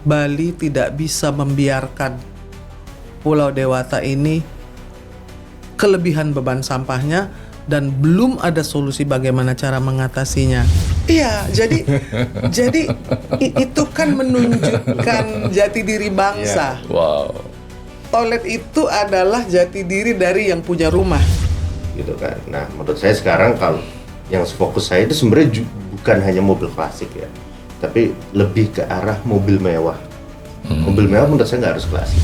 Bali tidak bisa membiarkan Pulau Dewata ini kelebihan beban sampahnya dan belum ada solusi bagaimana cara mengatasinya. Iya, jadi itu kan menunjukkan jati diri bangsa. Wow. Toilet itu adalah jati diri dari yang punya rumah. Gitu kan. Nah, menurut saya sekarang kalau yang fokus saya itu sebenarnya bukan hanya mobil klasik ya, tapi lebih ke arah mobil mewah. Mobil mewah menurut saya nggak harus klasik.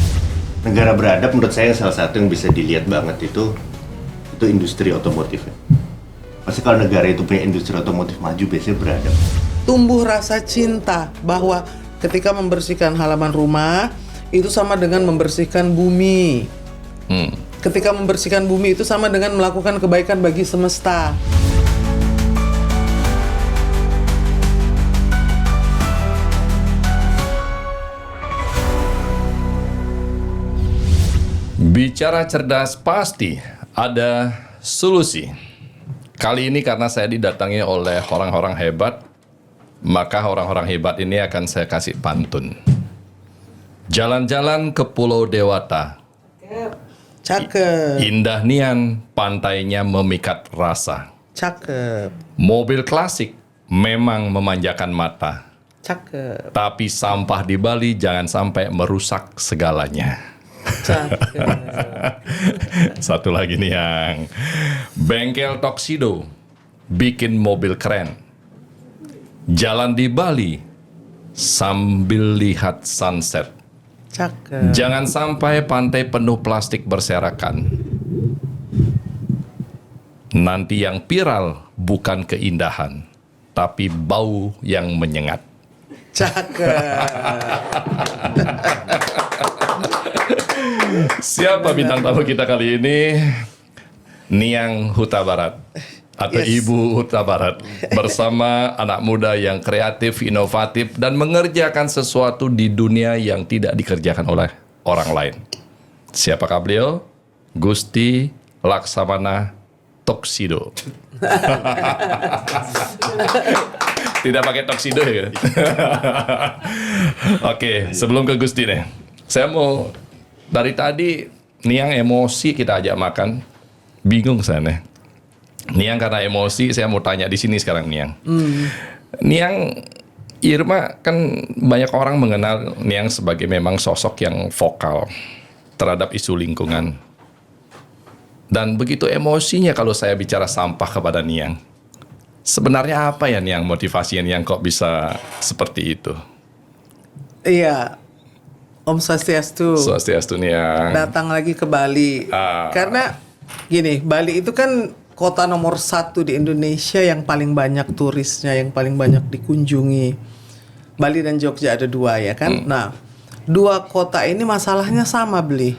Negara beradab menurut saya salah satu yang bisa dilihat banget itu industri otomotif. Pasti kalau negara itu punya industri otomotif maju biasanya beradab. Tumbuh rasa cinta bahwa ketika membersihkan halaman rumah itu sama dengan membersihkan bumi. Ketika membersihkan bumi itu sama dengan melakukan kebaikan bagi semesta. Bicara cerdas pasti ada solusi. Kali ini karena saya didatangi oleh orang-orang hebat, maka orang-orang hebat ini akan saya kasih pantun. Jalan-jalan ke Pulau Dewata. Cakep. Indah nian, pantainya memikat rasa. Cakep. Mobil klasik memang memanjakan mata. Cakep. Tapi sampah di Bali jangan sampai merusak segalanya. Cakep. Satu lagi nih yang bengkel Tuxedo bikin mobil keren. Jalan di Bali sambil lihat sunset. Cakep. Jangan sampai pantai penuh plastik berserakan. Nanti yang viral bukan keindahan, tapi bau yang menyengat. Cakep. Siapa bintang tamu kita kali ini? Niang Huta Barat atau Yes. Ibu Huta Barat bersama anak muda yang kreatif, inovatif dan mengerjakan sesuatu di dunia yang tidak dikerjakan oleh orang lain. Siapakah beliau? Gusti Laksamana Tuxedo. Tidak pakai tuxedo ya. Oke, sebelum ke Gusti nih, saya mau dari tadi Niang emosi kita ajak makan, bingung saya nih. Niang karena emosi, saya mau tanya di sini sekarang Niang. Niang, Irma kan banyak orang mengenal Niang sebagai memang sosok yang vokal terhadap isu lingkungan. Dan begitu emosinya kalau saya bicara sampah kepada Niang. Sebenarnya apa ya Niang motivasinya Niang kok bisa seperti itu? Iya. Om Swastiastu. Swastiastu Niang. Datang lagi ke Bali. Karena gini, Bali itu kan kota nomor 1 di Indonesia yang paling banyak turisnya, yang paling banyak dikunjungi. Bali dan Jogja ada 2 ya kan. Nah, 2 kota ini masalahnya sama Beli.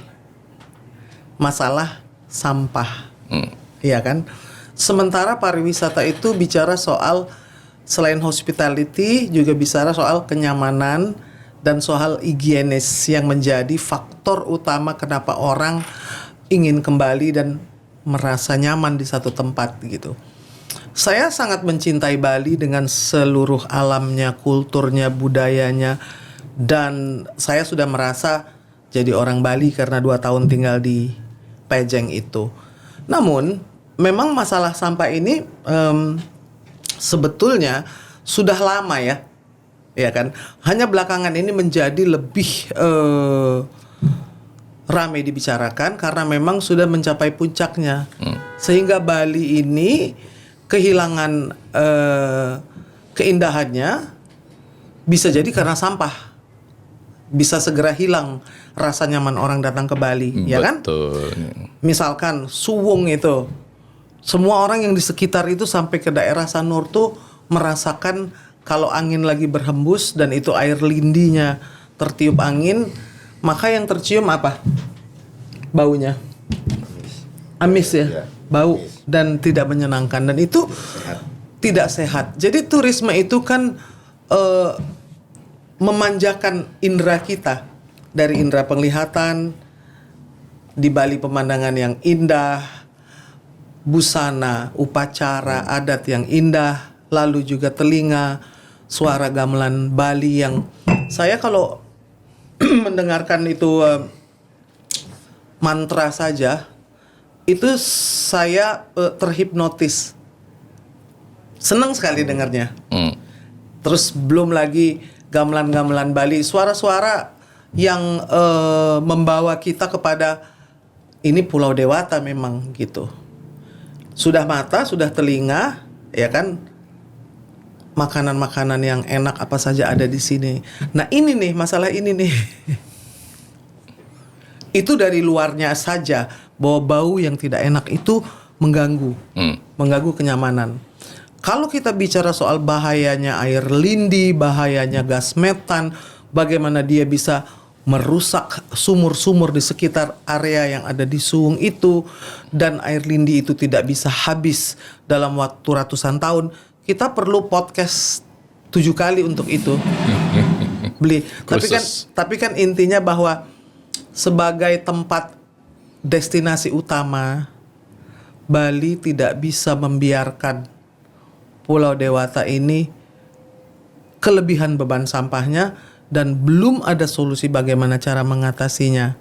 Masalah sampah. Iya kan. Sementara pariwisata itu bicara soal selain hospitality juga bicara soal kenyamanan dan soal higienis yang menjadi faktor utama kenapa orang ingin kembali dan merasa nyaman di satu tempat gitu. Saya sangat mencintai Bali dengan seluruh alamnya, kulturnya, budayanya, dan saya sudah merasa jadi orang Bali karena 2 tahun tinggal di Pejeng itu. Namun memang masalah sampah ini sebetulnya sudah lama ya kan. Hanya belakangan ini menjadi lebih ramai dibicarakan karena memang sudah mencapai puncaknya. Sehingga Bali ini kehilangan keindahannya bisa jadi karena sampah. Bisa segera hilang rasa nyaman orang datang ke Bali, ya kan? Betul. Misalkan Suwung itu, semua orang yang di sekitar itu sampai ke daerah Sanur tuh merasakan kalau angin lagi berhembus dan itu air lindinya tertiup angin, maka yang tercium apa? Baunya. Amis ya, bau dan tidak menyenangkan dan itu tidak sehat. Jadi turisme itu kan memanjakan indera kita dari indera penglihatan, di Bali pemandangan yang indah, busana, upacara, adat yang indah, lalu juga telinga, suara gamelan Bali yang saya kalau mendengarkan itu mantra saja, itu saya terhipnotis. Senang sekali dengarnya. Terus belum lagi gamelan-gamelan Bali, suara-suara yang membawa kita kepada ini Pulau Dewata memang gitu. Sudah mata, sudah telinga, ya kan? Makanan-makanan yang enak apa saja ada di sini. Nah ini nih, masalah ini nih. Itu dari luarnya saja, bahwa bau yang tidak enak itu mengganggu. Mengganggu kenyamanan. Kalau kita bicara soal bahayanya air lindi, bahayanya gas metan, bagaimana dia bisa merusak sumur-sumur di sekitar area yang ada di Suwung itu, dan air lindi itu tidak bisa habis dalam waktu ratusan tahun, kita perlu podcast 7 kali untuk itu. Beli. Tapi kan intinya bahwa sebagai tempat destinasi utama, Bali tidak bisa membiarkan Pulau Dewata ini kelebihan beban sampahnya, dan belum ada solusi bagaimana cara mengatasinya.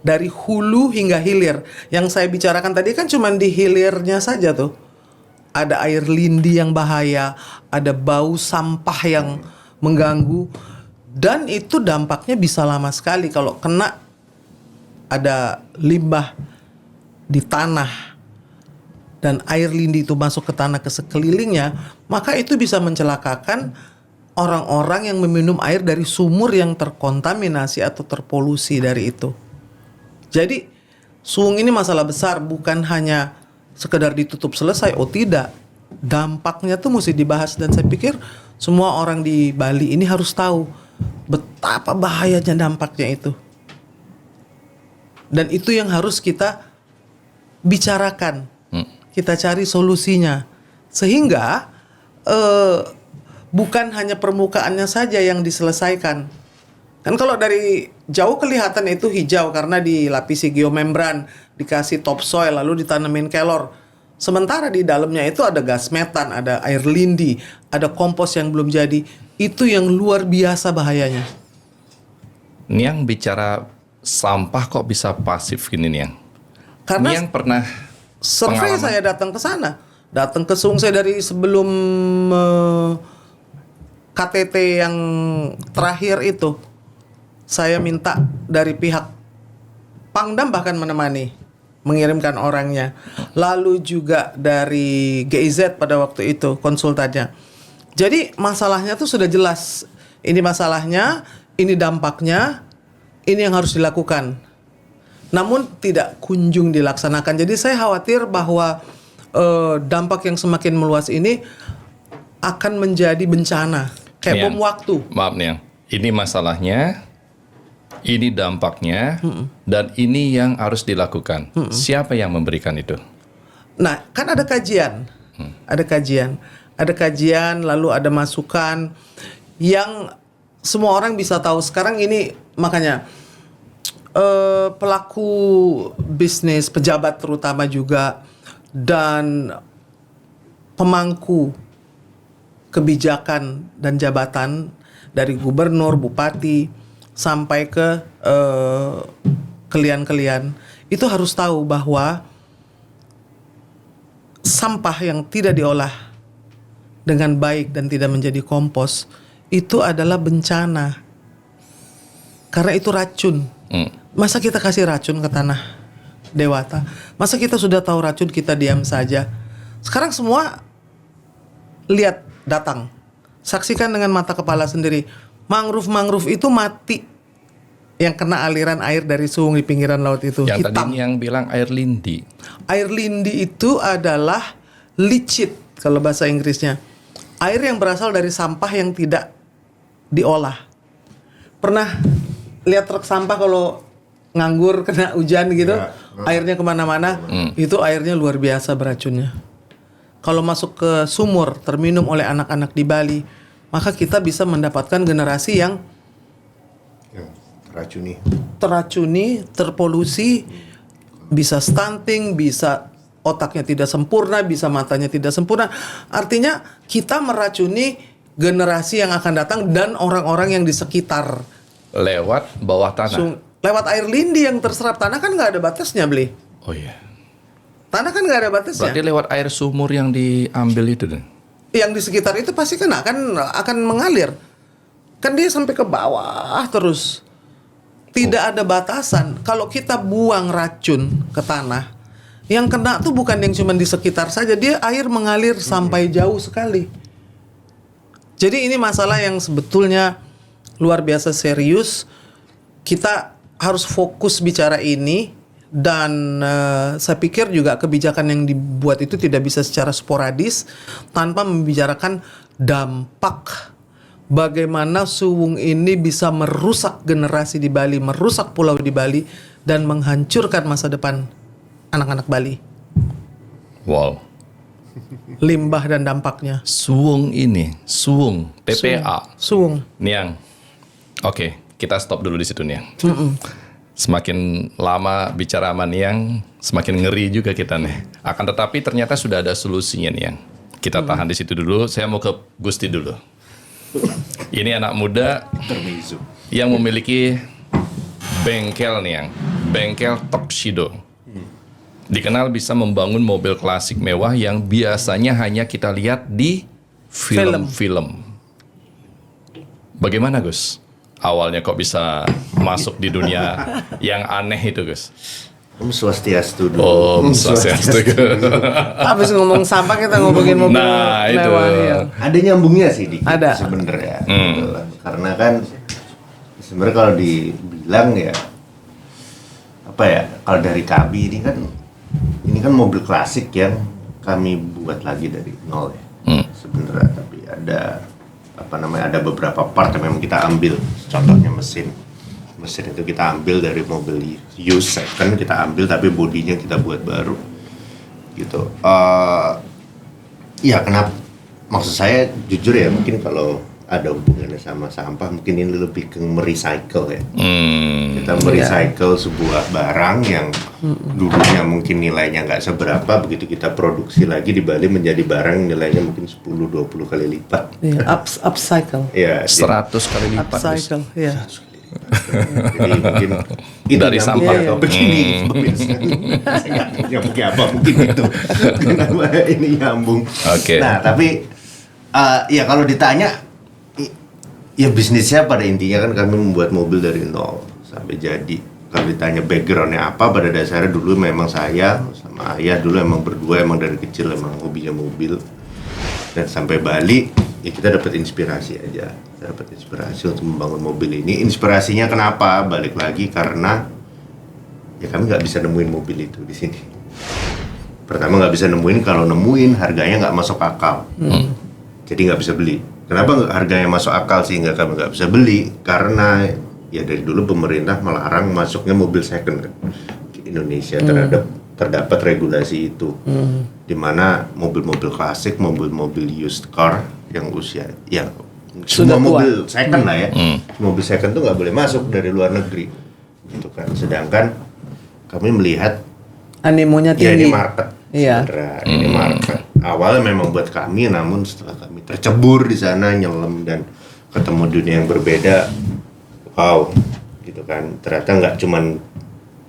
Dari hulu hingga hilir. Yang saya bicarakan tadi kan cuma di hilirnya saja tuh. Ada air lindi yang bahaya, ada bau sampah yang mengganggu, dan itu dampaknya bisa lama sekali kalau kena ada limbah di tanah dan air lindi itu masuk ke tanah ke sekelilingnya, maka itu bisa mencelakakan orang-orang yang meminum air dari sumur yang terkontaminasi atau terpolusi dari itu. Jadi Suwung ini masalah besar, bukan hanya sekedar ditutup selesai. Oh tidak, dampaknya tuh mesti dibahas, dan saya pikir semua orang di Bali ini harus tahu betapa bahayanya dampaknya itu. Dan itu yang harus kita bicarakan, kita cari solusinya, sehingga bukan hanya permukaannya saja yang diselesaikan. Kan kalau dari jauh kelihatan itu hijau karena dilapisi geomembran, dikasih topsoil, lalu ditanamin kelor. Sementara di dalamnya itu ada gas metan, ada air lindi, ada kompos yang belum jadi. Itu yang luar biasa bahayanya. Niang bicara sampah kok bisa pasif gini Niang? Karena Niang pernah survei saya datang ke sana. Datang ke Suwung saya dari sebelum KTT yang terakhir itu. Saya minta dari pihak Pangdam bahkan menemani, mengirimkan orangnya. Lalu juga dari GIZ pada waktu itu konsultannya. Jadi masalahnya tuh sudah jelas. Ini masalahnya, ini dampaknya, ini yang harus dilakukan. Namun tidak kunjung dilaksanakan. Jadi saya khawatir bahwa dampak yang semakin meluas ini akan menjadi bencana. Kayak bom waktu. Maaf Niang, ini masalahnya, ini dampaknya, dan ini yang harus dilakukan. Siapa yang memberikan itu? Nah, kan ada kajian. Ada kajian, lalu ada masukan yang semua orang bisa tahu. Sekarang ini makanya pelaku bisnis, pejabat terutama juga, dan pemangku kebijakan dan jabatan dari gubernur, bupati, sampai ke kalian-kalian itu harus tahu bahwa sampah yang tidak diolah dengan baik dan tidak menjadi kompos itu adalah bencana, karena itu racun. Masa kita kasih racun ke tanah Dewata? Masa kita sudah tahu racun kita diam saja? Sekarang semua lihat, datang, saksikan dengan mata kepala sendiri. Mangrove itu mati yang kena aliran air dari Suwung di pinggiran laut itu. Yang hitam. tadi yang bilang air lindi. Air lindi itu adalah licit kalau bahasa Inggrisnya. Air yang berasal dari sampah yang tidak diolah. Pernah lihat truk sampah kalau nganggur kena hujan gitu, airnya kemana-mana, itu airnya luar biasa beracunnya. Kalau masuk ke sumur terminum oleh anak-anak di Bali, maka kita bisa mendapatkan generasi yang teracuni, terpolusi, bisa stunting, bisa otaknya tidak sempurna, bisa matanya tidak sempurna. Artinya kita meracuni generasi yang akan datang dan orang-orang yang di sekitar lewat bawah tanah. Lewat air lindi yang terserap tanah kan nggak ada batasnya, beli. Oh iya. Tanah kan nggak ada batasnya. Berarti lewat air sumur yang diambil itu deh. Yang di sekitar itu pasti kan akan mengalir. Kan dia sampai ke bawah terus. Tidak ada batasan. Kalau kita buang racun ke tanah, yang kena tuh bukan yang cuma di sekitar saja, dia air mengalir sampai jauh sekali. Jadi ini masalah yang sebetulnya luar biasa serius. Kita harus fokus bicara ini. Dan saya pikir juga kebijakan yang dibuat itu tidak bisa secara sporadis tanpa membicarakan dampak bagaimana suwung ini bisa merusak generasi di Bali, merusak pulau di Bali, dan menghancurkan masa depan anak-anak Bali. Wow. Limbah dan dampaknya. Suwung, TPA. Suwung. Niang. Oke, kita stop dulu di situ, Niang. Semakin lama bicara sama Niang, semakin ngeri juga kita nih. Akan tetapi ternyata sudah ada solusinya, Niang. Kita tahan di situ dulu. Saya mau ke Gusti dulu. Ini anak muda yang memiliki bengkel, Niang. Bengkel Tuxedo. Dikenal bisa membangun mobil klasik mewah yang biasanya hanya kita lihat di film-film. Bagaimana, Gus? Awalnya kok bisa masuk di dunia yang aneh itu, Gus? Om Swastiastu dulu. Om Swastiastu. Habis ngomong sampah kita ngomongin mobil Nah, itu. mewah. Ya. Ada nyambungnya sih dikit Ada. sebenarnya. Karena kan sebenarnya kalau dibilang ya apa ya, kalau dari kami ini kan mobil klasik yang kami buat lagi dari nol ya. Sebenarnya, tapi ada beberapa part yang memang kita ambil. Contohnya mesin itu kita ambil dari mobil used, kan kita ambil tapi bodinya kita buat baru gitu. Ya kenapa, maksud saya jujur ya, mungkin kalau ada hubungannya sama sampah, mungkin ini lebih ke merecycle ya. Kita merecycle sebuah barang yang dulunya mungkin nilainya nggak seberapa, begitu kita produksi lagi di Bali menjadi barang nilainya mungkin 10-20 kali lipat. Upcycle. Ya, 100 kali lipat, Gus. Upcycle, ya. jadi mungkin itu Dari nyambung sampah. atau begini saya nggak nyambung apa mungkin itu kenapa ini nyambung. Oke. Nah tapi ya kalau ditanya ya bisnisnya pada intinya kan kami membuat mobil dari nol sampai jadi. Kalau ditanya backgroundnya apa, pada dasarnya dulu memang saya sama ayah dulu emang berdua emang dari kecil emang hobinya mobil, dan sampai Bali ya kita dapat inspirasi aja. Dapat inspirasi untuk membangun mobil ini. Inspirasinya kenapa? Balik lagi karena ya kami nggak bisa nemuin mobil itu di sini. Pertama nggak bisa nemuin, kalau nemuin harganya nggak masuk akal, jadi nggak bisa beli. Kenapa harganya masuk akal sehingga kami nggak bisa beli? Karena ya dari dulu pemerintah melarang masuknya mobil second kan ke Indonesia. Terdapat regulasi itu, di mana mobil-mobil klasik, mobil-mobil used car yang usia ya semua mobil second lah ya, mobil second tuh nggak boleh masuk dari luar negeri, gitu kan. Sedangkan kami melihat Animonya ya tinggi. ini market, sebenarnya ini market. Awalnya memang buat kami, namun setelah kami tercebur di sana, nyelam dan ketemu dunia yang berbeda, wow, gitu kan. Ternyata nggak cuman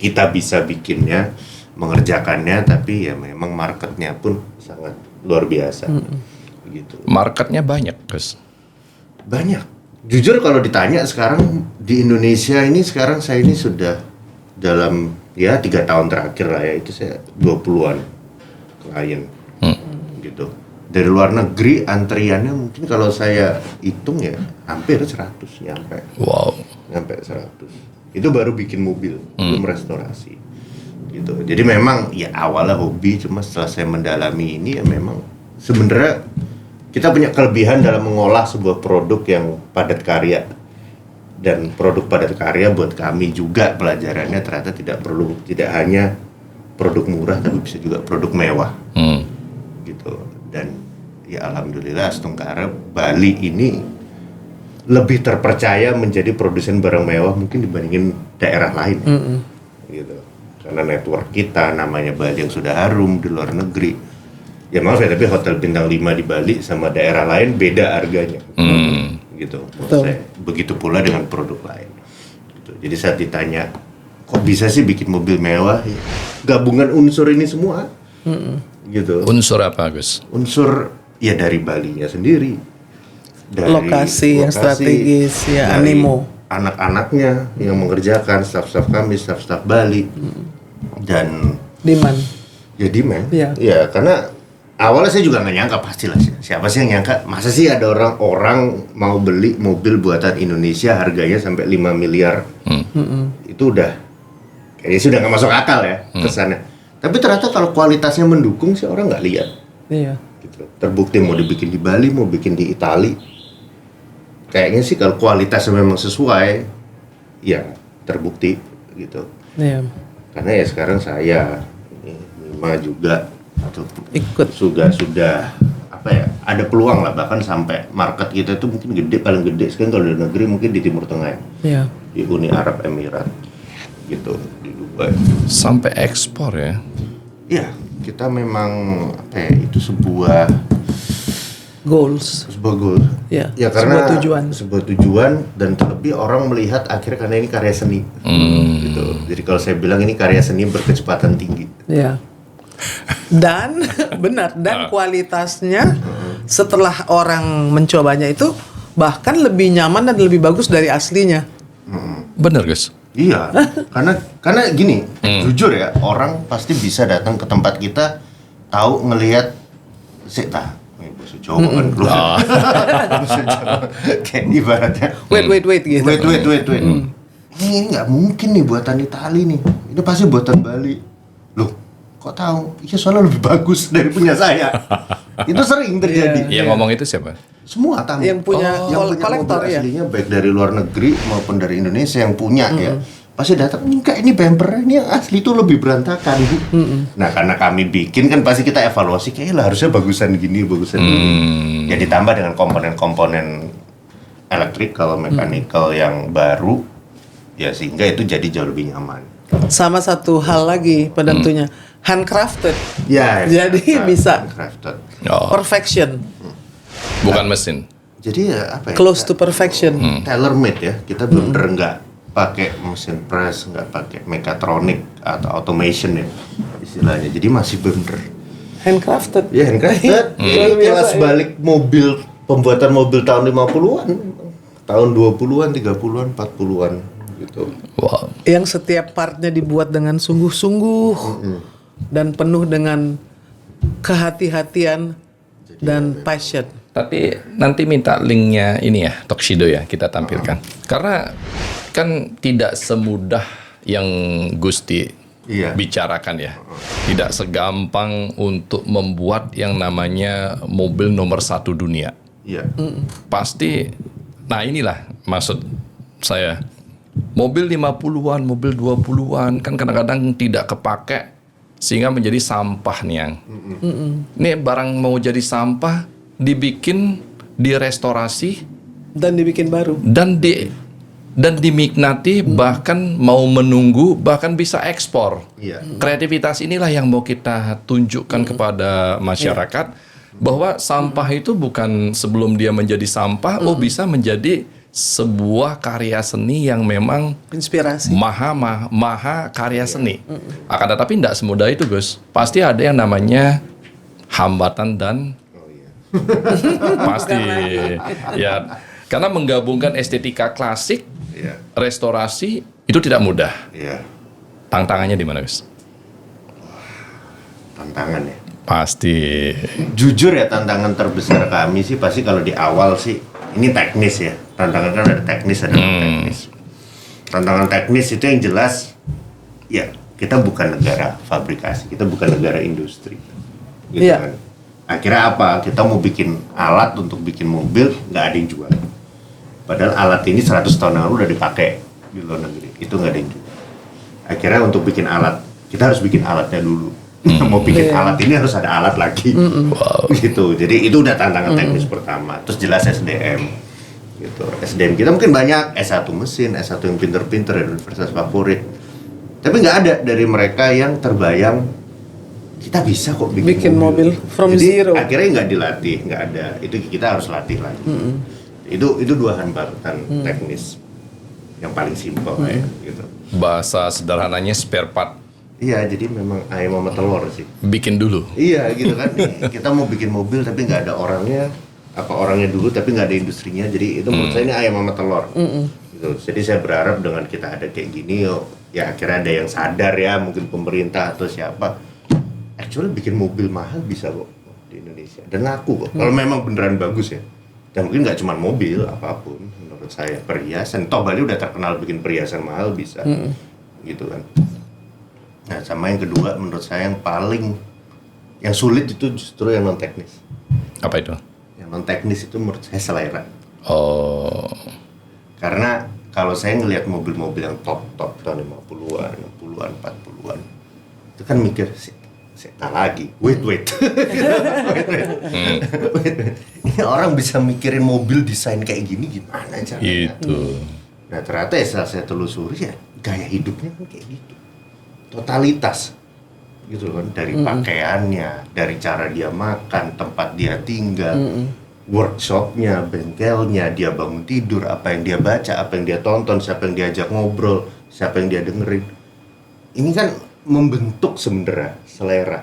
kita bisa bikinnya, mengerjakannya, tapi ya memang marketnya pun sangat luar biasa, gitu. Marketnya banyak, Gus. Banyak. Jujur kalau ditanya sekarang di Indonesia ini, sekarang saya ini sudah dalam ya 3 tahun terakhir lah ya, itu saya 20-an klien, gitu. Dari luar negeri antriannya mungkin kalau saya hitung ya hampir 100 nyampe. Wow. Nyampe 100. Itu baru bikin mobil, belum restorasi. Gitu. Jadi memang ya awalnya hobi, cuma setelah saya mendalami ini ya memang sebenarnya kita punya kelebihan dalam mengolah sebuah produk yang padat karya. Dan produk padat karya buat kami juga pelajarannya ternyata tidak hanya produk murah, tapi bisa juga produk mewah. Gitu. Dan ya alhamdulillah Astungkara Bali ini lebih terpercaya menjadi produsen barang mewah mungkin dibandingin daerah lain. Gitu. Karena network kita, namanya Bali yang sudah harum di luar negeri. Ya maaf ya, tapi hotel bintang 5 di Bali sama daerah lain beda harganya. Gitu. Maksud saya, begitu pula dengan produk lain. gitu. Jadi saat ditanya kok bisa sih bikin mobil mewah, ya, gabungan unsur ini semua gitu. Unsur apa, Gus? Unsur ya dari Balinya sendiri, dari Lokasi yang strategis, ya, dari animo. anak-anaknya yang mengerjakan, staf-staf kami, staf-staf Bali, dan Demand. ya demand. Iya. Ya karena awalnya saya juga nggak nyangka, pastilah siapa sih yang nyangka, masa sih ada orang mau beli mobil buatan Indonesia harganya sampai 5 miliar. Itu udah kayaknya sih udah nggak masuk akal ya kesannya. Tapi ternyata kalau kualitasnya mendukung sih orang nggak lihat. Iya. Gitu. Terbukti mau dibikin di Bali, mau bikin di Itali, kayaknya sih kalau kualitasnya memang sesuai, ya terbukti gitu. Iya. Karena ya sekarang saya Mima juga tuh Ikut. sudah apa ya, ada peluang lah, bahkan sampai market kita itu mungkin gede, paling gede sekarang kalau di negeri mungkin di Timur Tengah ya, Iya. di Uni Arab Emirat gitu, di Dubai. Sampai ekspor ya. Ya kita memang apa ya, itu sebuah Goals. goal. Ya, Ya karena sebuah tujuan dan terlebih orang melihat akhirnya karena ini karya seni gitu. Jadi kalau saya bilang ini karya seni berkecepatan tinggi. Ya. Dan benar, dan kualitasnya setelah orang mencobanya itu bahkan lebih nyaman dan lebih bagus dari aslinya. Bener, Gus. Iya, karena gini, jujur ya, orang pasti bisa datang ke tempat kita, tahu ngelihat sih tah, bahasa Jawa kan keluar. Bahasa Jawa. Kayak ibaratnya Wait gitu. wait. Ini nggak mungkin nih buatan Itali nih. Ini pasti buatan Bali. Loh, kok tahu? Iya, soalnya lebih bagus dari punya saya. Itu sering terjadi. Yang ngomong itu siapa? Semua tamu Yang punya kolektor mobil ya. aslinya baik dari luar negeri maupun dari Indonesia yang punya ya, pasti datang, enggak ini bumper ini yang asli itu lebih berantakan. Nah karena kami bikin kan pasti kita evaluasi, kayaknya harusnya bagusan gini ya, ditambah dengan komponen-komponen electrical, mechanical yang baru ya, sehingga itu jadi jauh lebih nyaman. Sama satu hal lagi penentunya, handcrafted. Ya, Jadi bisa crafted. Oh, perfection, bukan mesin. Jadi ya apa ya? close to perfection. Tailor made ya, kita bener-bener nggak pakai mesin press, nggak pakai mechatronic atau automation ya istilahnya, jadi masih bener Handcrafted. ya handcrafted. Ini kelas balik mobil, pembuatan mobil tahun 50-an, tahun 20-an, 30-an, 40-an gitu. Wow. Yang setiap partnya dibuat dengan sungguh-sungguh dan penuh dengan kehati-hatian dan passion. Tapi nanti minta linknya ini ya, Tuxedo ya, kita tampilkan. Karena kan tidak semudah yang Gusti bicarakan ya. Tidak segampang untuk membuat yang namanya mobil nomor 1 dunia. Iya. Pasti, nah inilah maksud saya. Mobil 50-an, mobil 20-an, kan kadang-kadang tidak kepake sehingga menjadi sampah nih yang. Ini barang mau jadi sampah, dibikin, direstorasi, Dan dibikin baru. dan dinikmati, bahkan mau menunggu, bahkan bisa ekspor. Iya. Kreativitas inilah yang mau kita tunjukkan kepada masyarakat, bahwa sampah itu bukan sebelum dia menjadi sampah, bisa menjadi sebuah karya seni yang memang Inspirasi. maha karya seni. Akan tetapi tidak semudah itu, Gus. Pasti ada yang namanya hambatan dan pasti ya, karena menggabungkan estetika klasik, restorasi itu tidak mudah. Iya. Tantangannya di mana, Gus? Tantangan ya. Pasti. Jujur ya, tantangan terbesar kami sih pasti kalau di awal sih, ini teknis ya. Tantangan kan ada teknis, ada non-teknis. Tantangan teknis itu yang jelas, ya kita bukan negara fabrikasi, kita bukan negara industri. Gitu Iya. kan. Akhirnya apa? Kita mau bikin alat untuk bikin mobil, nggak ada yang jual. Padahal alat ini 100 tahun yang lalu udah dipakai di luar negeri, itu nggak ada yang jual. Akhirnya untuk bikin alat, kita harus bikin alatnya dulu. Mau bikin alat ini harus ada alat lagi, gitu. Jadi itu udah tantangan teknis pertama. Terus jelas SDM, gitu. SDM kita mungkin banyak, S1 mesin, S1 yang pinter-pinter, universitas favorit. Tapi nggak ada dari mereka yang terbayang kita bisa kok bikin mobil from Jadi zero. akhirnya nggak dilatih, nggak ada. Itu kita harus latih lagi. Itu dua hambatan teknis. yang paling simpel ya, gitu. Bahasa sederhananya spare part. Iya, jadi memang ayam sama telur sih. Bikin dulu. Iya, gitu kan. Kita mau bikin mobil tapi nggak ada orangnya, apa orangnya dulu tapi nggak ada industrinya. Jadi itu menurut saya ini ayam sama telur. Gitu. Jadi saya berharap dengan kita ada kayak gini, ya akhirnya ada yang sadar ya, mungkin pemerintah atau siapa. Actually bikin mobil mahal bisa kok di Indonesia dan laku kok. Kalau memang beneran bagus ya. Dan mungkin nggak cuma mobil, apapun menurut saya, perhiasan. Toh Bali udah terkenal bikin perhiasan mahal bisa, gitu kan. Nah, sama yang kedua menurut saya yang sulit itu justru yang non teknis. Apa itu? Yang non teknis itu menurut saya selera. Oh. Karena kalau saya ngelihat mobil-mobil yang top tahun 50-an, 60-an, 40-an, itu kan mikir tak lagi, wait. Wait. Ini orang bisa mikirin mobil desain kayak gini gimana caranya? Itu. Nah, ternyata ya setelah saya telusuri ya gaya hidupnya kan kayak gitu. Totalitas gitu kan, dari pakaiannya, dari cara dia makan, tempat dia tinggal, workshopnya, bengkelnya, dia bangun tidur, apa yang dia baca, apa yang dia tonton, siapa yang diajak ngobrol, siapa yang dia dengerin. Ini kan membentuk sebenarnya selera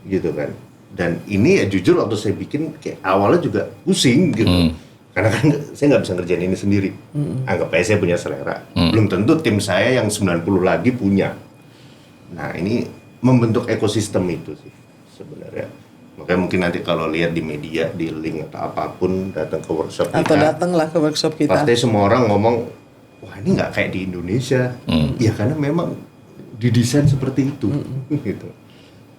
gitu kan. Dan ini ya jujur waktu saya bikin kayak awalnya juga pusing gitu. Karena kan saya nggak bisa ngerjain ini sendiri. Anggap aja saya punya selera. Belum tentu tim saya yang 90 lagi punya. Nah, ini membentuk ekosistem itu sih sebenarnya. Makanya mungkin nanti kalau lihat di media, di link atau apapun, datang ke workshop kita. Atau datanglah ke workshop kita. Pasti semua orang ngomong, wah ini nggak kayak di Indonesia. Ya karena memang didesain seperti itu. Gitu.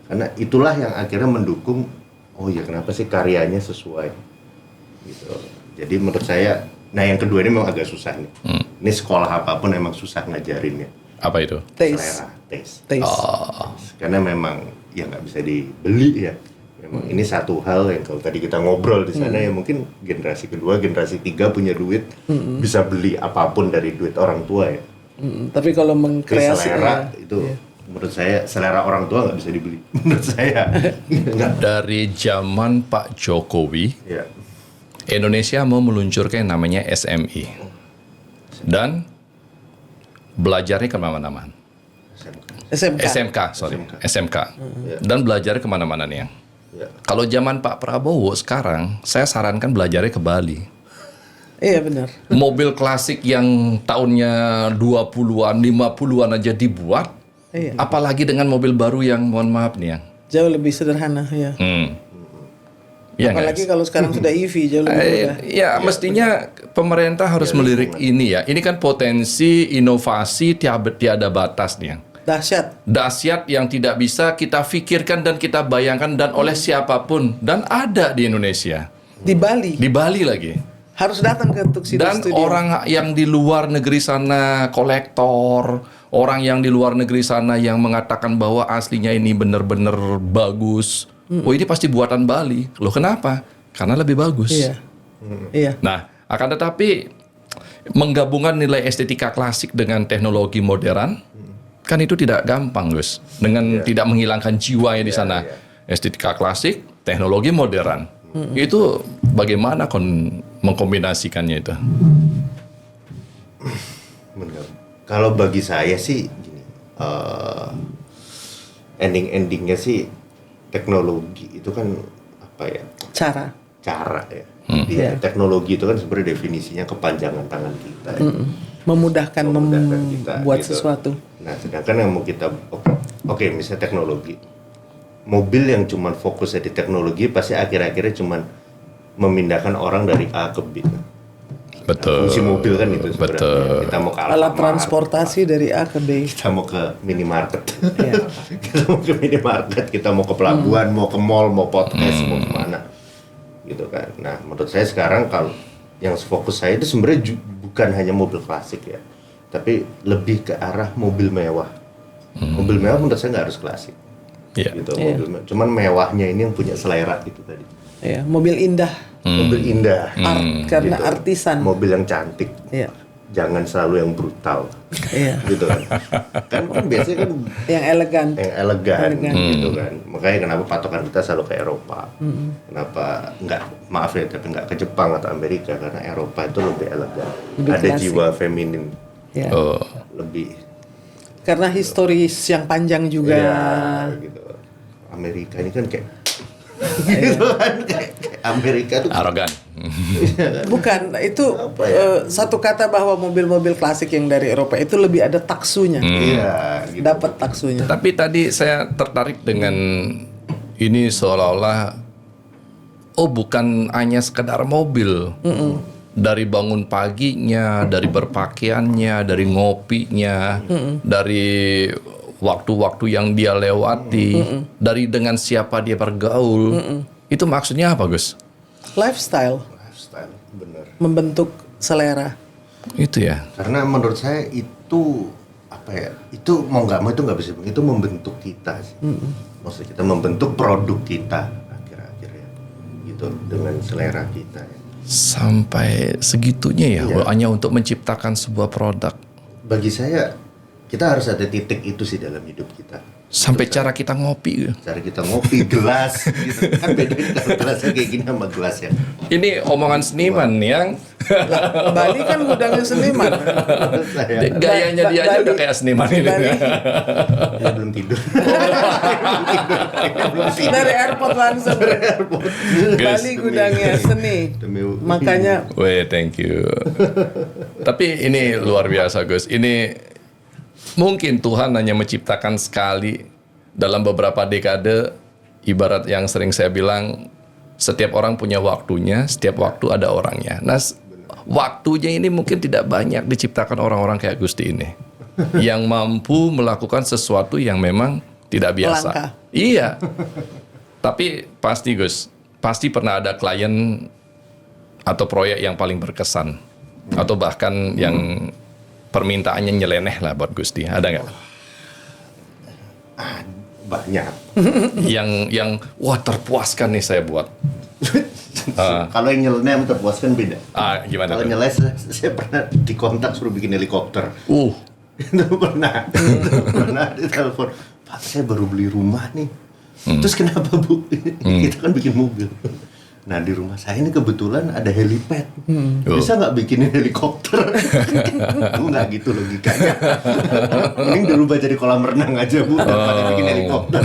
Karena itulah yang akhirnya mendukung, oh ya kenapa sih karyanya sesuai. Gitu. Jadi menurut saya, nah yang kedua ini memang agak susah nih. Ini sekolah apapun emang susah ngajarinnya. Apa itu? Selera, taste. Karena memang ya nggak bisa dibeli ya. Memang ini satu hal yang kalau tadi kita ngobrol di sana ya mungkin generasi kedua, generasi tiga punya duit bisa beli apapun dari duit orang tua ya. Tapi kalau mengkreasi selera itu menurut saya selera orang tua nggak bisa dibeli. Menurut saya. Dari zaman Pak Jokowi, Ya. Indonesia mau meluncurkan yang namanya SMI. Dan belajarnya kemana-mana. SMK. Dan belajarnya kemana-mana nih. Ya. Kalau zaman Pak Prabowo sekarang, saya sarankan belajarnya ke Bali. Iya benar. Mobil klasik yang tahunnya 20-an, 50-an aja dibuat. Iya. Apalagi dengan mobil baru yang mohon maaf nih yang Jauh lebih sederhana ya. Ya, Apalagi kalau sekarang sudah EV jauh lebih mudah. Ya, mestinya pemerintah harus melirik ini ya. Ini kan potensi inovasi tiada batas nih. Dahsyat yang tidak bisa kita pikirkan dan kita bayangkan dan oleh siapapun dan ada di Indonesia. Di Bali lagi. Harus datang ke Tuxedo Dan Studio. orang yang di luar negeri sana kolektor, orang yang di luar negeri sana yang mengatakan bahwa aslinya ini benar-benar bagus. Oh ini pasti buatan Bali. Loh kenapa? Karena lebih bagus. Iya. Nah, akan tetapi menggabungkan nilai estetika klasik dengan teknologi modern kan itu tidak gampang, Gus. Dengan tidak menghilangkan jiwanya di sana. Estetika klasik, teknologi modern. Itu bagaimana mengkombinasikannya itu? Kalau bagi saya sih gini, ending-endingnya sih teknologi itu kan apa ya? Cara ya. Teknologi itu kan sebenarnya definisinya kepanjangan tangan kita. Ya. Memudahkan kita membuat gitu. sesuatu. Nah, sedangkan yang mau kita oke, misalnya teknologi. Mobil yang cuman fokusnya di teknologi pasti akhir-akhirnya cuman memindahkan orang dari A ke B. Betul. Fungsi mobil kan itu sebenarnya. Betul. Kita mau ke Alat transportasi dari A ke B. Kita mau ke minimarket. Kita mau ke minimarket, kita mau ke pelabuhan, mau ke mall, mau podcast, mau kemana. Gitu kan. Nah, menurut saya sekarang kalau yang fokus saya itu sebenarnya bukan hanya mobil klasik ya. Tapi lebih ke arah mobil mewah. Mobil mewah menurut saya nggak harus klasik. Gitu, mobil cuman mewahnya ini yang punya selera gitu tadi. Iya, mobil indah. Mobil indah. Karena artisan. Mobil yang cantik. Iya. jangan selalu yang brutal. Iya. Gitu kan. kan biasanya kan Yang elegan. elegan gitu kan. Makanya kenapa patokan kita selalu ke Eropa. Kenapa maaf ya, tapi nggak ke Jepang atau Amerika, karena Eropa itu lebih elegan. Lebih Ada klasik. jiwa feminin Ya. lebih. Karena historis yang panjang juga. Iya, gitu. Amerika ini kan kayak gitu kan, kayak Amerika tuh Arogan. Bukan, itu Apa ya? satu kata bahwa mobil-mobil klasik yang dari Eropa itu lebih ada taksunya. iya gitu. Dapat taksunya. Tapi tadi saya tertarik dengan ini seolah-olah bukan hanya sekedar mobil. Dari bangun paginya, dari berpakaiannya, dari ngopinya, dari waktu-waktu yang dia lewati, dari dengan siapa dia bergaul. Itu maksudnya apa, Gus? Lifestyle Lifestyle, bener. membentuk selera. Itu ya. Karena menurut saya itu apa ya? Itu mau nggak mau itu nggak bisa, itu membentuk kita sih. Maksudnya kita membentuk produk kita akhir-akhirnya, gitu dengan selera kita. Ya. Sampai segitunya ya, Iya. hanya untuk menciptakan sebuah produk. Bagi saya kita harus ada titik itu sih dalam hidup kita. Sampai cara kita ngopi. Cara kita ngopi gelas, gitu. Kan beda kalau gelasnya kayak gini sama gelas ya. Ini omongan seniman yang Lah, Bali kan gudangnya seniman. Saya gayanya dia aja udah kayak seniman ini. Bali ya, belum tidur. belum tidur. dari airport langsung. Bali gudangnya seni. Demi- Makanya Weh, thank you. Tapi ini luar biasa, Gus. Ini mungkin Tuhan hanya menciptakan sekali dalam beberapa dekade. Ibarat yang sering saya bilang, setiap orang punya waktunya, setiap waktu ada orangnya. Nah, waktunya ini mungkin tidak banyak diciptakan orang-orang kayak Gusti ini. Yang mampu melakukan sesuatu yang memang tidak biasa. Langka. Iya. Tapi pasti, Gus, pasti pernah ada klien atau proyek yang paling berkesan. Atau bahkan yang permintaannya nyeleneh lah buat Gusti. Ada nggak? Banyak. yang wah terpuaskan nih saya buat. Kalau yang nyeleneh sama terpuaskan beda. Gimana Kalau tuh? nyeles, saya pernah dikontak suruh bikin helikopter. Itu pernah ditelepon, Pak saya baru beli rumah nih. Terus kenapa Bu? Kita kan bikin mobil. Nah di rumah saya ini kebetulan ada helipad. Bisa nggak bikinin helikopter? Nggak gitu logikanya. Mending dirubah jadi kolam renang aja Bu, daripada bikin helikopter.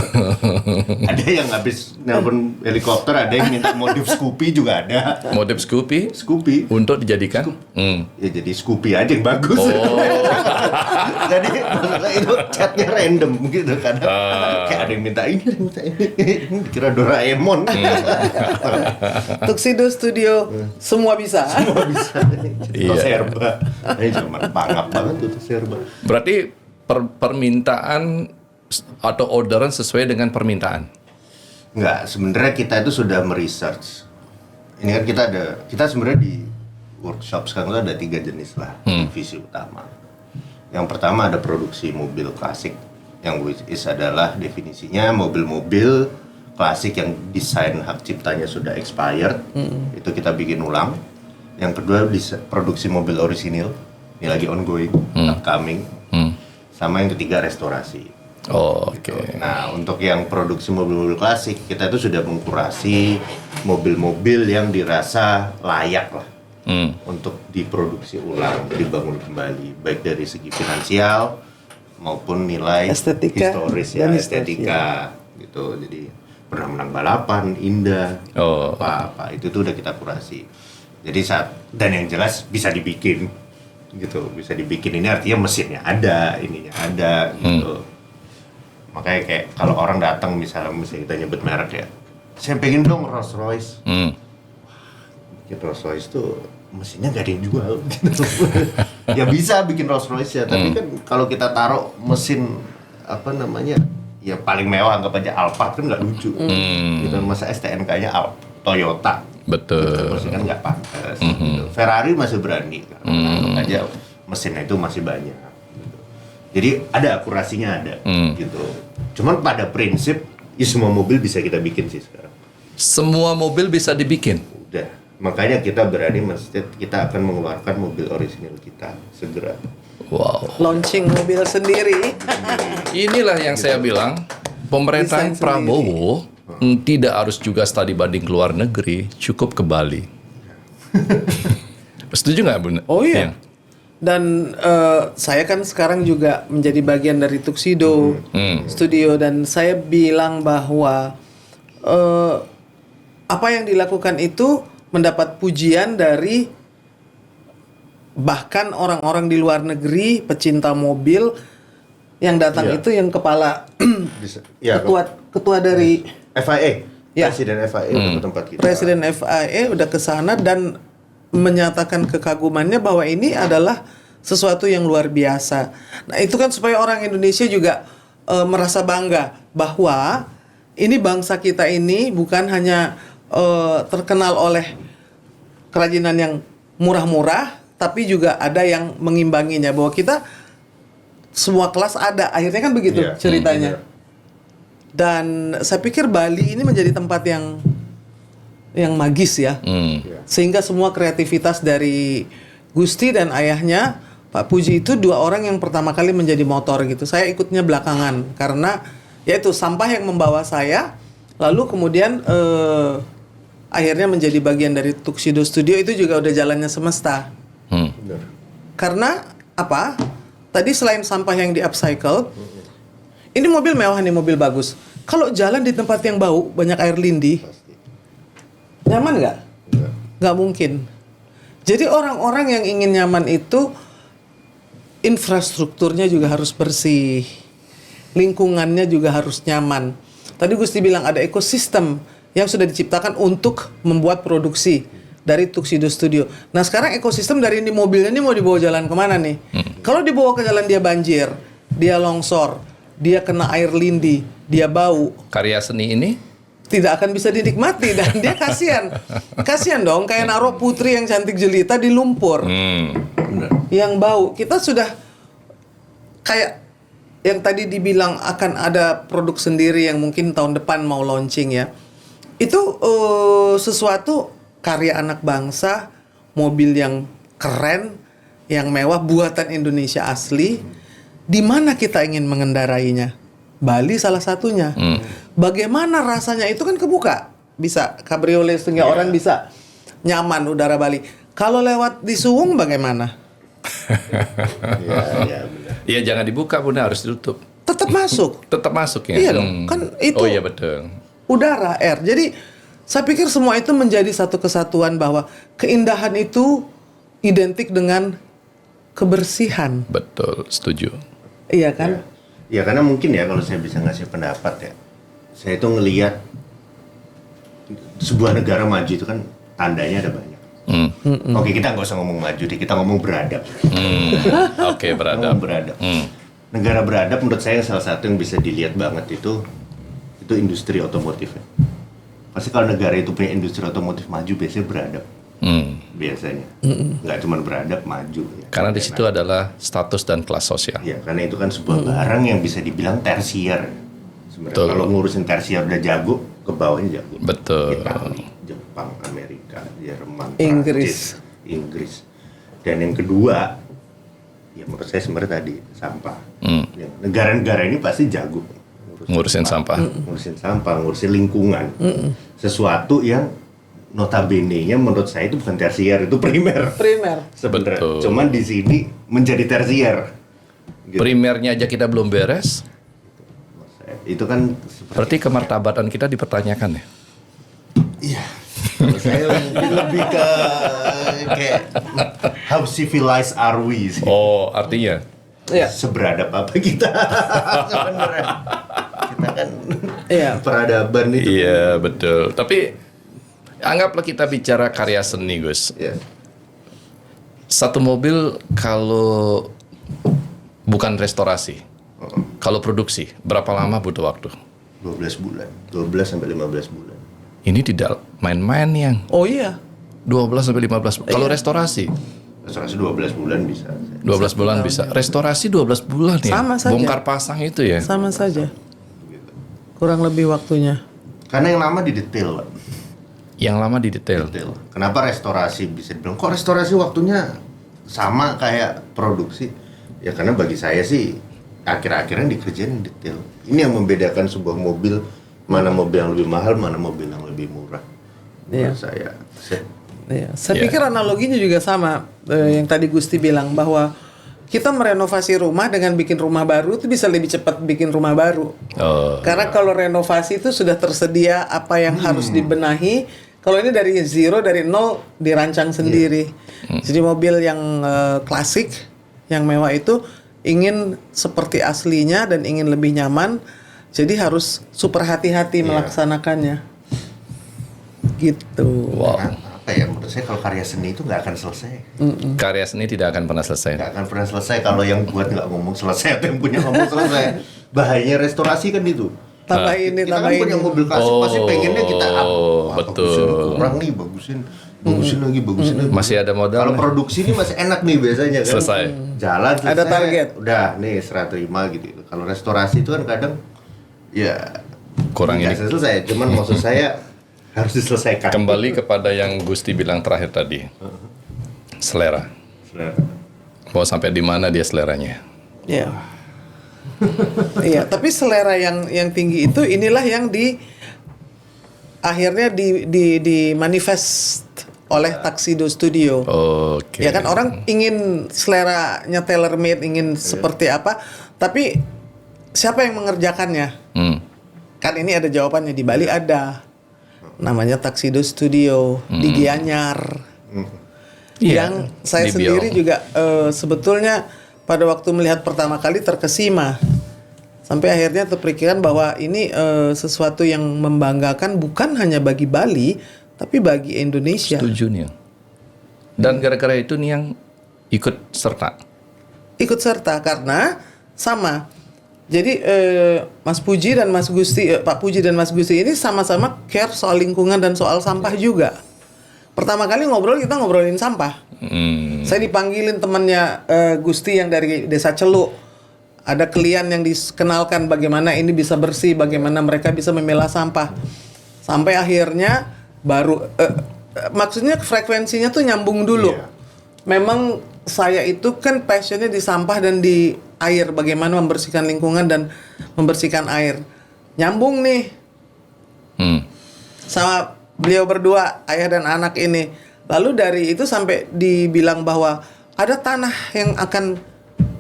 Ada yang habis nelpon helikopter, ada yang minta modif Scoopy juga ada. Modif Scoopy Scoopy. untuk dijadikan. Ya jadi Scoopy aja yang bagus. Jadi maksudnya itu chatnya random gitu kan. Kayak ada yang minta ini, ada yang minta ini. Dikira Doraemon. Tuxedo Studio semua bisa. Semua bisa. Jadi Iya. serba. Ini zaman pangap banget tuh serba. Berarti permintaan atau orderan sesuai dengan permintaan. Enggak, sebenarnya kita itu sudah meresearch. Ini kan kita sebenarnya di workshop sekarang itu ada 3 jenis lah divisi utama. Yang pertama ada produksi mobil klasik, yang which is adalah definisinya mobil-mobil klasik yang desain hak ciptanya sudah expired, itu kita bikin ulang. Yang kedua produksi mobil orisinil, ini lagi ongoing, upcoming. Sama yang ketiga restorasi. Oke. Nah, untuk yang produksi mobil-mobil klasik, kita itu sudah mengkurasi mobil-mobil yang dirasa layak lah untuk diproduksi ulang, dibangun kembali, baik dari segi finansial maupun nilai Estetika historis ya, dan estetika gitu. Jadi pernah menang balapan, indah, apa itu tuh udah kita kurasi. Jadi dan yang jelas bisa dibikin gitu, bisa dibikin ini artinya mesinnya ada, ininya ada gitu. Makanya kayak kalau orang datang misalnya kita nyebut merek ya, saya pengen dong Rolls Royce. Rolls Royce tuh mesinnya nggak ada yang jual gitu. Ya bisa bikin Rolls Royce ya, tapi kan kalau kita taruh mesin apa namanya ya paling mewah, anggap aja Alphard kan nggak lucu. Gitu, masa STNK-nya Toyota. Betul. Mesin kan nggak pantas. Gitu. Ferrari masih berani, anggap aja mesinnya itu masih banyak. Gitu. Jadi ada akurasinya ada, gitu. Cuman pada prinsip, ya semua mobil bisa kita bikin sih sekarang. Semua mobil bisa dibikin. Udah. Makanya kita berani menstate kita akan mengeluarkan mobil orisinil kita segera. Wow. Launching mobil sendiri. Inilah yang saya bilang, pemerintahan Desain Prabowo tidak harus juga studi banding ke luar negeri, cukup ke Bali. Setuju nggak, Bunda? Oh iya. Dan saya kan sekarang juga menjadi bagian dari Tuxedo Studio, dan saya bilang bahwa apa yang dilakukan itu mendapat pujian dari bahkan orang-orang di luar negeri, pecinta mobil yang datang Iya. itu yang kepala Ya, ketua dari FIA, Ya. Presiden FIA udah ke tempat kita. Presiden FIA udah ke sana dan menyatakan kekagumannya bahwa ini adalah sesuatu yang luar biasa. Nah, itu kan supaya orang Indonesia juga merasa bangga bahwa ini bangsa kita ini bukan hanya terkenal oleh kerajinan yang murah-murah, tapi juga ada yang mengimbanginya, bahwa kita semua kelas ada. Akhirnya kan begitu Iya. ceritanya. Dan saya pikir Bali ini menjadi tempat yang magis ya. Sehingga semua kreativitas dari Gusti dan ayahnya Pak Puji itu dua orang yang pertama kali menjadi motor gitu. Saya ikutnya belakangan karena yaitu sampah yang membawa saya, lalu kemudian akhirnya menjadi bagian dari Tuxedo Studio itu juga udah jalannya semesta. Benar. Karena apa? Tadi selain sampah yang di-upcycle, ini mobil mewah nih, mobil bagus. Kalau jalan di tempat yang bau, banyak air lindi, Pasti. nyaman nggak? Enggak. Nggak mungkin. Jadi orang-orang yang ingin nyaman itu, infrastrukturnya juga harus bersih, lingkungannya juga harus nyaman. Tadi Gusti bilang ada ekosistem yang sudah diciptakan untuk membuat produksi dari Tuxedo Studio. Nah sekarang ekosistem dari ini mobilnya ini mau dibawa jalan kemana nih? Kalau dibawa ke jalan dia banjir, dia longsor, dia kena air lindi, dia bau, Karya seni ini tidak akan bisa dinikmati dan dia kasihan dong, kayak naruh putri yang cantik jelita di lumpur yang bau. Kita sudah kayak yang tadi dibilang akan ada produk sendiri yang mungkin tahun depan mau launching ya, itu sesuatu karya anak bangsa, mobil yang keren, yang mewah, buatan Indonesia asli. Di mana kita ingin mengendarainya? Bali salah satunya. Bagaimana rasanya itu kan kebuka, bisa kabriolet sehingga orang bisa nyaman udara Bali. Kalau lewat di Suwung bagaimana? Ya, benar. ya jangan dibuka, Bunda, harus ditutup. Tetap masuk. Tetap masuk ya. Iya dong, kan itu Oh iya betul. udara, air. Jadi saya pikir semua itu menjadi satu kesatuan bahwa keindahan itu identik dengan kebersihan. Betul, setuju. Iya kan? Ya karena mungkin ya kalau saya bisa ngasih pendapat ya, saya itu ngelihat sebuah negara maju itu kan tandanya ada banyak. Oke, kita nggak usah ngomong maju deh, kita ngomong beradab. Oke, beradab. Ngomong beradab. Negara beradab menurut saya salah satu yang bisa dilihat banget itu industri otomotif. Pasti kalau negara itu punya industri otomotif maju biasanya beradab. Biasanya nggak cuma beradab, maju ya. Karena di situ adalah status dan kelas sosial. Ya, karena itu kan sebuah barang yang bisa dibilang tersier. Sebenarnya Betul. kalau ngurusin tersier udah jago, ke bawahnya jago. Betul. Itali, Jepang, Amerika, Jerman, Inggris. Prancis, Inggris. Dan yang kedua, ya menurut saya sebenarnya tadi sampah. Ya, negara-negara ini pasti jago Ngurusin sampah. ngurusin sampah, ngurusin lingkungan. Sesuatu yang notabene-nya menurut saya itu bukan tersier, itu primer. Primer. Sebenarnya. Betul. Cuman di sini menjadi tersier. Gitu. Primernya aja kita belum beres, Itu kan seperti berarti kemartabatan kita dipertanyakan ya. iya. Kalau saya lebih ke kayak how civilized are we sih? Oh, artinya Iya. Seberadab apa kita sebenarnya? Kita kan Iya. peradaban itu. iya betul. Tapi anggaplah kita bicara karya seni, Gus. Ya. Satu mobil kalau bukan restorasi, kalau produksi, berapa lama butuh waktu? 12 bulan. 12 sampai 15 bulan. Ini tidak main-main yang Oh iya. 12 sampai 15. Kalau restorasi Restorasi 12 bulan bisa. 12 bulan bisa. Restorasi 12 bulan ya. Sama saja. Bongkar pasang itu ya. Sama saja. Kurang lebih waktunya. Karena yang lama di detail, Pak. Yang lama di detail. Detail. Kenapa restorasi bisa dibilang kok restorasi waktunya sama kayak produksi? Ya karena bagi saya sih akhir-akhirnya dikerjain yang detail. Ini yang membedakan sebuah mobil, mana mobil yang lebih mahal, mana mobil yang lebih murah. Menurut saya. Iya. Saya pikir analoginya juga sama yang tadi Gusti bilang bahwa kita merenovasi rumah dengan bikin rumah baru itu bisa lebih cepat bikin rumah baru. Karena kalau renovasi itu sudah tersedia apa yang harus dibenahi. Kalau ini dari zero, dari nol dirancang sendiri. Jadi mobil yang klasik, yang mewah itu ingin seperti aslinya dan ingin lebih nyaman. Jadi harus super hati-hati melaksanakannya. Gitu. Wow. Apa ya, menurut saya kalau karya seni itu nggak akan selesai. Karya seni tidak akan pernah selesai. Nggak akan pernah selesai kalau yang buat nggak ngomong selesai atau yang punya ngomong selesai. Bahayanya restorasi kan itu. Tambah ini, Kita tambah kan ini. punya mobil klasik pasti pengennya kita betul. bagusin kurang nih, bagusin lagi, bagusin lagi. Masih ada modal. Kalau produksi ini masih enak nih biasanya kan. Selesai. Jalan selesai. Ada target. Udah nih serah terima gitu. Kalau restorasi itu kan kadang ya Kurang nggak ini. selesai. Cuman maksud saya harus diselesaikan. Kembali kepada yang Gusti bilang terakhir tadi. Selera. Selera. Mau sampai di mana dia seleranya? Iya. Iya, tapi selera yang tinggi itu inilah yang akhirnya di manifest oleh Tuxedo Studio. Oke. Ya kan orang ingin seleranya tailor made, ingin seperti apa, tapi siapa yang mengerjakannya? Kan ini ada jawabannya, di Bali ada. Namanya Tuxedo Studio di Gianyar. Iya, Yang saya di sendiri Biau. juga sebetulnya pada waktu melihat pertama kali terkesima. Sampai akhirnya terpikirkan bahwa ini sesuatu yang membanggakan bukan hanya bagi Bali, tapi bagi Indonesia. Setuju nih. Dan gara-gara itu nih yang ikut serta. Ikut serta karena sama. Jadi Mas Puji dan Mas Gusti, Pak Puji dan Mas Gusti ini sama-sama care soal lingkungan dan soal sampah juga. Pertama kali kita ngobrolin sampah. Saya dipanggilin temannya Gusti yang dari Desa Celuk. Ada klien yang dikenalkan bagaimana ini bisa bersih, bagaimana mereka bisa memilah sampah. Sampai akhirnya baru maksudnya frekuensinya tuh nyambung dulu. Iya. Memang saya itu kan passionnya di sampah dan di air, bagaimana membersihkan lingkungan dan membersihkan air. Nyambung nih sama beliau berdua, ayah dan anak ini. Lalu dari itu sampai dibilang bahwa ada tanah yang akan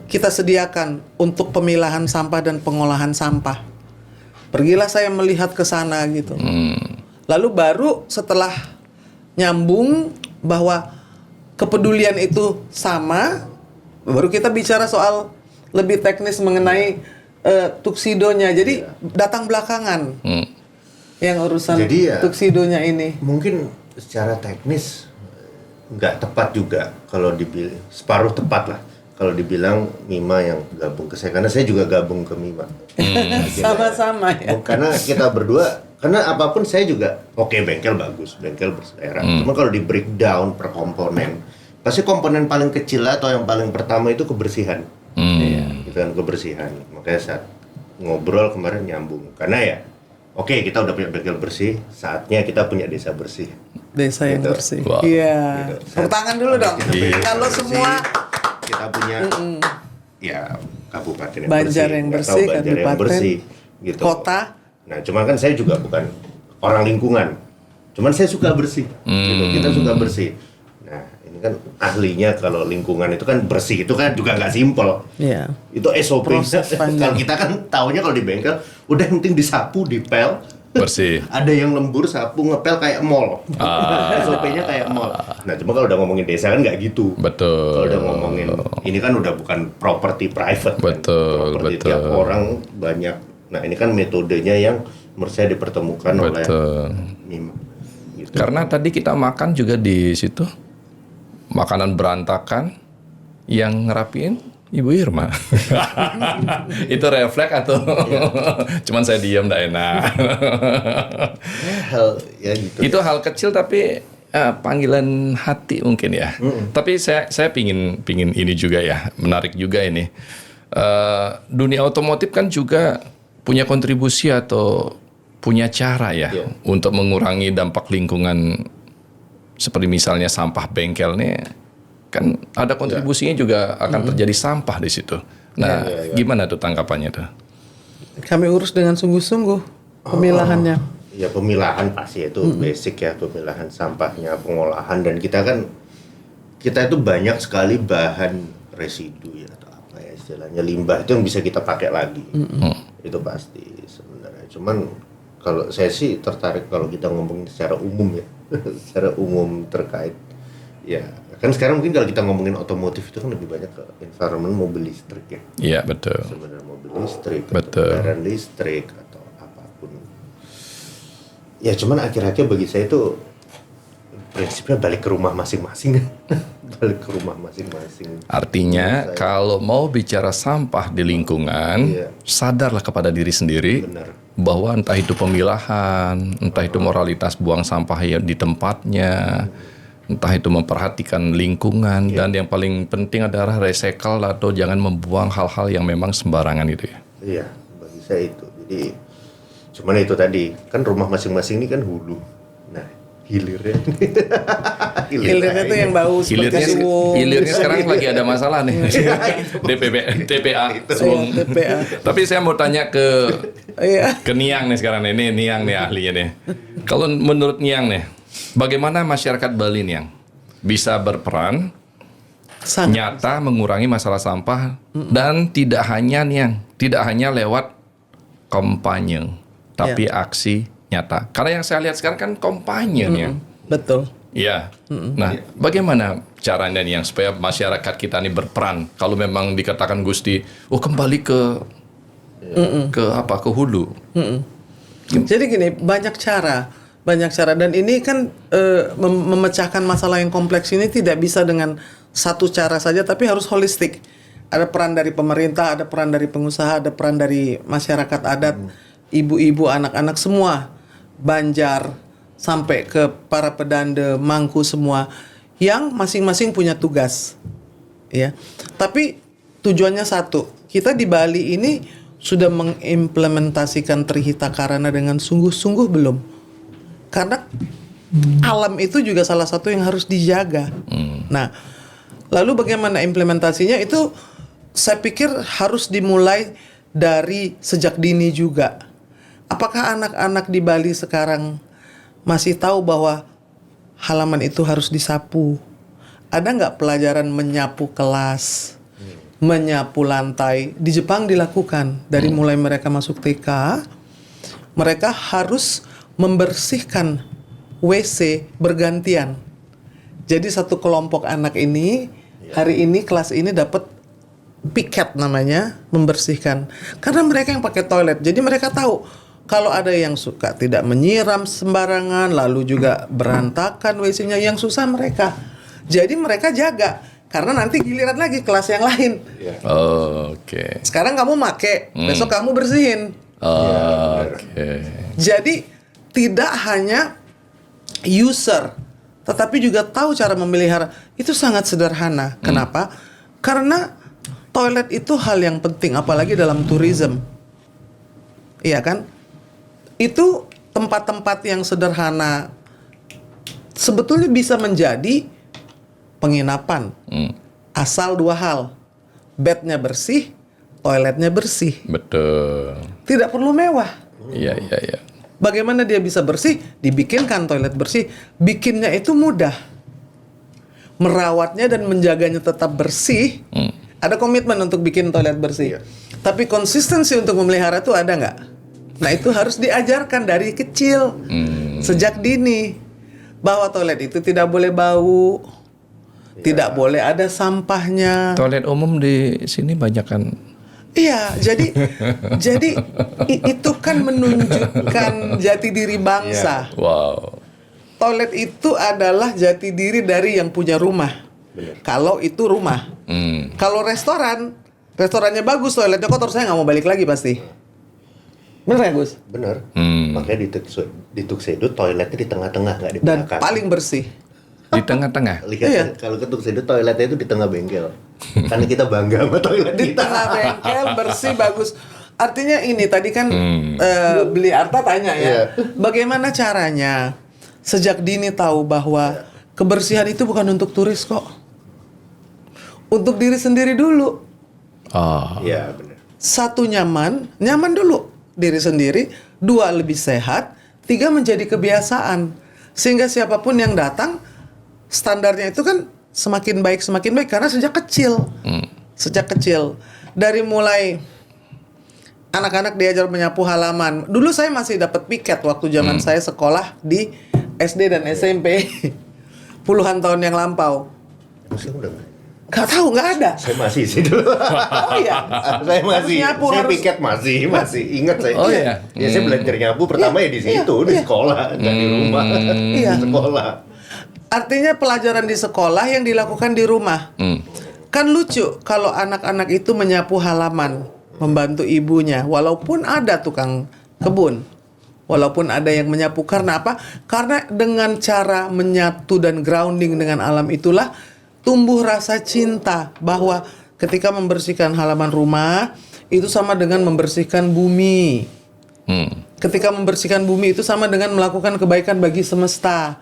kita sediakan untuk pemilahan sampah dan pengolahan sampah. Pergilah saya melihat ke sana gitu. Lalu baru setelah nyambung bahwa kepedulian itu sama, baru kita bicara soal lebih teknis mengenai tuxedonya. Jadi datang belakangan yang urusan Jadi ya, tuxedonya ini. Mungkin secara teknis nggak tepat juga kalau dibilang separuh tepat lah kalau dibilang Mima yang gabung ke saya, karena saya juga gabung ke Mima. Sama-sama ya. Karena kita berdua, karena apapun saya juga oke, bengkel bagus, bengkel berselera. Cuma kalau di breakdown per komponen, pasti komponen paling kecil atau yang paling pertama itu kebersihan. Gitu kan, kebersihan. Makanya saat ngobrol kemarin nyambung. Karena ya, oke, kita udah punya bengkel bersih, saatnya kita punya desa bersih. Desa yang Gitu. bersih. Wow. Iya. Gitu. Tepuk tangan dulu dong. Iya. Kalau Bersih, semua kita punya ya kabupaten yang Banjar bersih, yang nggak bersih, tahu Banjar yang kabupaten, bersih, gitu. kota. Nah, cuma kan saya juga bukan orang lingkungan, cuman saya suka bersih, gitu. Kita suka bersih. Nah, ini kan ahlinya kalau lingkungan itu kan bersih itu kan juga nggak simpel. Iya. Itu SOP. Proses panjang. Kalau kita kan taunya kalau di bengkel udah yang penting disapu, dipel. Bersih. Ada yang lembur, sapu, ngepel kayak mall. SOP-nya kayak mall. Nah, cuma kalau udah ngomongin desa kan nggak gitu. Betul. Kalau udah ngomongin ini kan udah bukan properti private, Betul, kan. Properti betul. tiap orang banyak. Nah, ini kan metodenya yang menurut saya dipertemukan oleh Betul. Mima. Gitu. Karena tadi kita makan juga di situ makanan berantakan yang ngerapiin Ibu Irma. Itu refleks atau cuman saya diam nggak enak. Hal ya gitu. Itu hal kecil tapi panggilan hati mungkin ya. Tapi saya pingin ini juga ya, menarik juga ini. Dunia otomotif kan juga punya kontribusi atau punya cara ya Iya. untuk mengurangi dampak lingkungan seperti misalnya sampah bengkel nih kan ada kontribusinya juga akan terjadi sampah di situ. Nah, gimana tuh tanggapannya tuh? Kami urus dengan sungguh-sungguh pemilahannya. Ya pemilahan pasti itu basic ya, pemilahan sampahnya, pengolahan, dan kita itu banyak sekali bahan residu ya atau apa ya istilahnya, limbah itu yang bisa kita pakai lagi. Itu pasti sebenarnya. Cuman kalau saya sih tertarik kalau kita ngomongin secara umum ya, secara umum terkait ya kan sekarang mungkin kalau kita ngomongin otomotif itu kan lebih banyak ke environment, mobil listrik ya. Iya, betul. Sebenarnya mobil listrik, Betul. atau kendaraan listrik atau apapun. Ya cuman akhir-akhir bagi saya itu prinsipnya balik ke rumah masing-masing. Balik ke rumah masing-masing. Artinya kalau mau bicara sampah di lingkungan, Iya. sadarlah kepada diri sendiri Benar. bahwa entah itu pemilahan, entah itu moralitas buang sampah yang di tempatnya, entah itu memperhatikan lingkungan, dan yang paling penting adalah recycle atau jangan membuang hal-hal yang memang sembarangan itu ya. Iya, bagi saya itu. Jadi cuman itu tadi, kan rumah masing-masing ini kan hulu. Nah, hilirnya Hilirnya itu yang bau seperti suwung. Hilirnya sekarang lagi ada masalah nih. TPA. Suwung. TPA. Tapi saya mau tanya Iya. ke Niang nih sekarang nih. Ini Niang nih ahlinya nih. Kalau menurut Niang nih, bagaimana masyarakat Bali Niang bisa berperan nyata mengurangi masalah sampah dan tidak hanya lewat kampanye, tapi aksi nyata. Karena yang saya lihat sekarang kan kampanye nih. Betul. Iya. Nah, bagaimana caranya nih yang supaya masyarakat kita nih berperan? Kalau memang dikatakan Gusti, kembali ke hulu. Jadi gini, banyak cara dan ini kan memecahkan masalah yang kompleks ini tidak bisa dengan satu cara saja, tapi harus holistik. Ada peran dari pemerintah, ada peran dari pengusaha, ada peran dari masyarakat adat, ibu-ibu, anak-anak semua, Banjar sampai ke para pedanda, Mangku semua yang masing-masing punya tugas. Ya. Tapi tujuannya satu. Kita di Bali ini sudah mengimplementasikan Trihita Karana dengan sungguh-sungguh belum? Karena alam itu juga salah satu yang harus dijaga. Nah, lalu bagaimana implementasinya itu saya pikir harus dimulai dari sejak dini juga. Apakah anak-anak di Bali sekarang masih tahu bahwa halaman itu harus disapu? Ada nggak pelajaran menyapu kelas, menyapu lantai? Di Jepang dilakukan dari mulai mereka masuk TK, mereka harus membersihkan WC bergantian. Jadi satu kelompok anak ini hari ini kelas ini dapat piket namanya, membersihkan. Karena mereka yang pakai toilet. Jadi mereka tahu kalau ada yang suka tidak menyiram sembarangan, lalu juga berantakan WC-nya, yang susah mereka. Jadi mereka jaga, karena nanti giliran lagi kelas yang lain. Oke. Sekarang kamu make, besok kamu bersihin. Oke. Jadi tidak hanya user, tetapi juga tahu cara memelihara. Itu sangat sederhana. Kenapa? Karena toilet itu hal yang penting, apalagi dalam tourism. Iya kan? Itu tempat-tempat yang sederhana sebetulnya bisa menjadi penginapan. Asal dua hal. Bednya bersih, toiletnya bersih. Betul. Tidak perlu mewah. Iya. Bagaimana dia bisa bersih? Dibikinkan toilet bersih. Bikinnya itu mudah. Merawatnya dan menjaganya tetap bersih. Ada komitmen untuk bikin toilet bersih. Tapi konsistensi untuk memelihara itu ada nggak? Nah itu harus diajarkan dari kecil. Sejak dini. Bahwa toilet itu tidak boleh bau. Tidak boleh ada sampahnya. Toilet umum di sini banyak kan. Iya, jadi itu kan menunjukkan jati diri bangsa. Wow. Toilet itu adalah jati diri dari yang punya rumah. Kalau itu rumah. Kalau restorannya bagus, toiletnya kotor, saya nggak mau balik lagi pasti. Bener ya, Gus? Bener. Makanya di Tuxedo toiletnya di tengah-tengah, nggak di Dan belakang. paling bersih. Di tengah-tengah. Lihat Iya. kalau ke Tuxedo toiletnya itu di tengah bengkel. Karena kita bangga sama toilet Di kita. tengah bengkel, bersih, bagus. Artinya ini tadi kan Beli Arta tanya ya, bagaimana caranya sejak dini tahu bahwa kebersihan itu bukan untuk turis kok, untuk diri sendiri dulu. Iya benar. 1 nyaman dulu diri sendiri, 2 lebih sehat, 3 menjadi kebiasaan sehingga siapapun yang datang standarnya itu kan semakin baik karena sejak kecil dari mulai anak-anak diajar menyapu halaman. Dulu saya masih dapat piket waktu zaman saya sekolah di SD dan SMP. Puluhan tahun yang lampau. Masih udah nggak? Gak tahu, nggak ada. Saya masih sih dulu. Oh iya. Saya masih. Nyapu, Saya harus- piket masih ingat saya. Oh, iya. Ya saya belajar nyapu pertama ya di situ, di sekolah, nggak di rumah. Iya. Di sekolah. Artinya pelajaran di sekolah yang dilakukan di rumah. Kan lucu kalau anak-anak itu menyapu halaman, membantu ibunya, walaupun ada tukang kebun, walaupun ada yang menyapu. Karena apa? Karena dengan cara menyatu dan grounding dengan alam itulah tumbuh rasa cinta bahwa ketika membersihkan halaman rumah itu sama dengan membersihkan bumi. Ketika membersihkan bumi itu sama dengan melakukan kebaikan bagi semesta.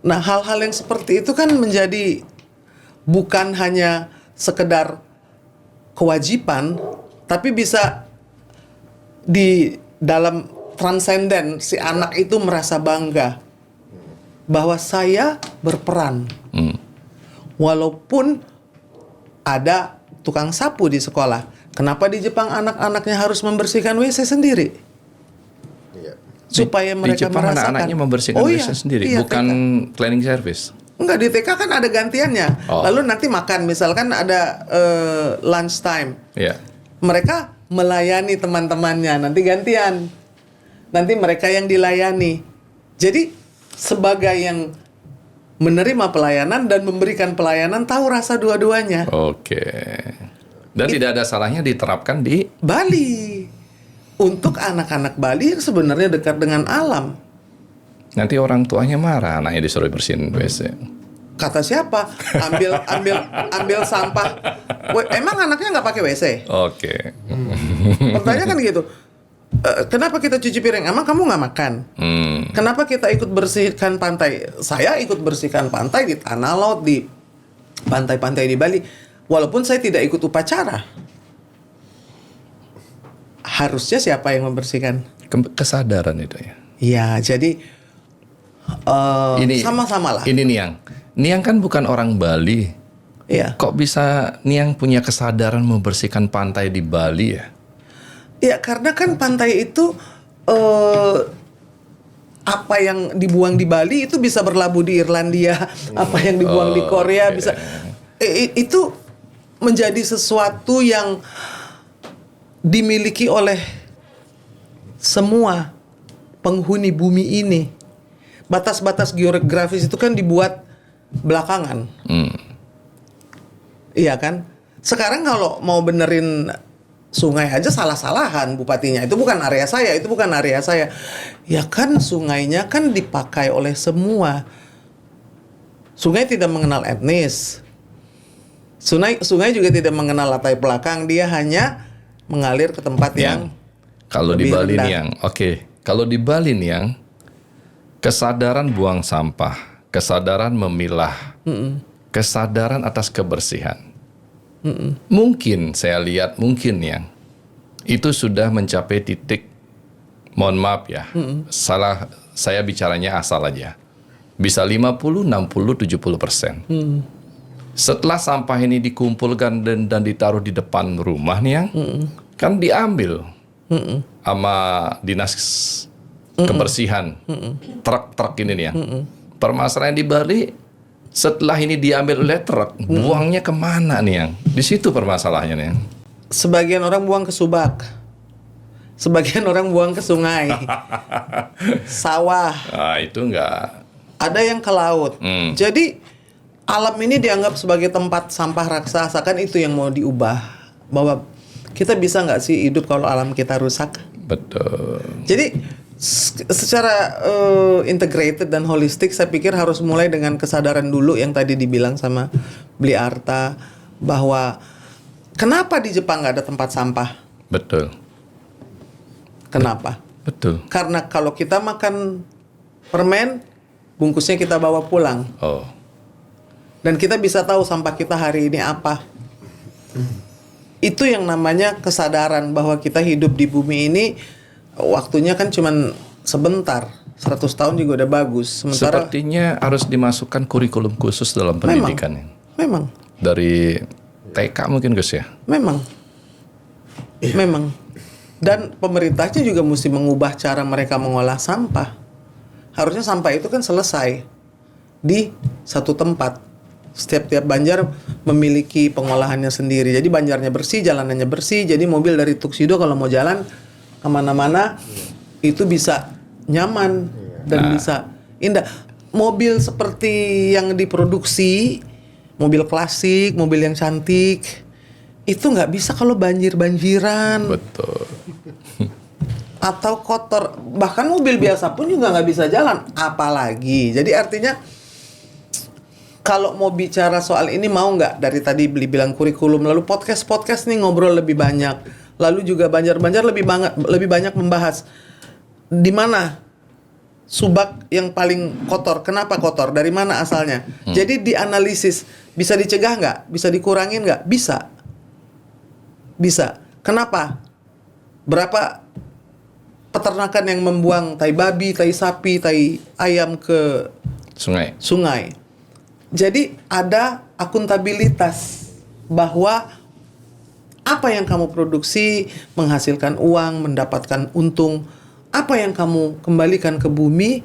Nah, hal-hal yang seperti itu kan menjadi bukan hanya sekedar kewajiban, tapi bisa di dalam transenden si anak itu merasa bangga bahwa saya berperan. Walaupun ada tukang sapu di sekolah, kenapa di Jepang anak-anaknya harus membersihkan WC sendiri? Iya. Supaya Di mereka Jepang merasakan. anak-anaknya membersihkan WC sendiri, iya, bukan TK. cleaning service. Enggak, di TK kan ada gantiannya. Oh. Lalu nanti makan, misalkan ada lunch time. Iya. Mereka melayani teman-temannya, nanti gantian. Nanti mereka yang dilayani. Jadi sebagai yang menerima pelayanan dan memberikan pelayanan tahu rasa dua-duanya. Oke. Dan tidak ada salahnya diterapkan di Bali. Untuk anak-anak Bali yang sebenarnya dekat dengan alam. nanti orang tuanya marah anaknya disuruh bersihin WC. Kata siapa? Ambil sampah. Emang anaknya nggak pakai WC? Oke. Pertanyaan kan gitu. Kenapa kita cuci piring? Emang kamu nggak makan? Kenapa kita ikut bersihkan pantai? Saya ikut bersihkan pantai di Tanah Laut, di pantai-pantai di Bali. Walaupun saya tidak ikut upacara. Harusnya siapa yang membersihkan? Kesadaran itu ya. Ya, jadi sama-sama lah. Ini Niang kan bukan orang Bali. Iya. Kok bisa Niang punya kesadaran membersihkan pantai di Bali ya? Ya, karena kan pantai itu apa yang dibuang di Bali itu bisa berlabuh di Irlandia, apa yang dibuang di Korea bisa itu menjadi sesuatu yang dimiliki oleh semua penghuni bumi ini. Batas-batas geografis itu kan dibuat belakangan. Iya kan? Sekarang kalau mau benerin sungai aja salah-salahan bupatinya. Itu bukan area saya, itu bukan area saya. Ya kan sungainya kan dipakai oleh semua. Sungai tidak mengenal etnis. Sungai juga tidak mengenal latar belakang, dia hanya mengalir ke tempat yang kalau di lebih Bali rendah. Niang, oke. Kalau di Bali Niang, kesadaran buang sampah, kesadaran memilah, kesadaran atas kebersihan. Mungkin saya lihat Niang itu sudah mencapai titik, mohon maaf ya, salah saya bicaranya asal aja. Bisa 50, 60, 70%. Setelah sampah ini dikumpulkan dan ditaruh di depan rumah Niang, kan diambil sama dinas kebersihan, truk-truk ini nih ya. Permasalahan di Bali, setelah ini diambil oleh truk, buangnya kemana nih yang? Di situ permasalahannya nih. Sebagian orang buang ke Subak, sebagian orang buang ke sungai, sawah, Itu enggak. ada yang ke laut. Jadi alam ini dianggap sebagai tempat sampah raksasa, kan itu yang mau diubah. Bahwa kita bisa nggak sih hidup kalau alam kita rusak? Betul. Jadi secara integrated dan holistik saya pikir harus mulai dengan kesadaran dulu yang tadi dibilang sama Bli Arta bahwa kenapa di Jepang nggak ada tempat sampah? Betul. Kenapa? Betul. Karena kalau kita makan permen, bungkusnya kita bawa pulang. Oh. Dan kita bisa tahu sampah kita hari ini apa. Itu yang namanya kesadaran bahwa kita hidup di bumi ini, waktunya kan cuman sebentar. 100 tahun juga udah bagus. Sementara Sepertinya harus dimasukkan kurikulum khusus dalam pendidikan. memang Dari TK mungkin Gus ya? Memang. Dan pemerintahnya juga mesti mengubah cara mereka mengolah sampah. Harusnya sampah itu kan selesai di satu tempat. Setiap banjar memiliki pengolahannya sendiri. Jadi banjarnya bersih, jalanannya bersih. Jadi mobil dari Tuxedo kalau mau jalan kemana-mana itu bisa nyaman dan bisa indah. Mobil seperti yang diproduksi, mobil klasik, mobil yang cantik, itu nggak bisa kalau banjir-banjiran Betul. atau kotor. Bahkan mobil biasa pun juga nggak bisa jalan, apalagi. Jadi artinya kalau mau bicara soal ini, mau nggak dari tadi bilang kurikulum, lalu podcast nih ngobrol lebih banyak, lalu juga banjar lebih banyak membahas di mana subak yang paling kotor, kenapa kotor, dari mana asalnya. Jadi dianalisis, bisa dicegah nggak, bisa dikurangin nggak, bisa. Kenapa? Berapa peternakan yang membuang tai babi, tai sapi, tai ayam ke sungai. Jadi ada akuntabilitas bahwa apa yang kamu produksi menghasilkan uang, mendapatkan untung. Apa yang kamu kembalikan ke bumi,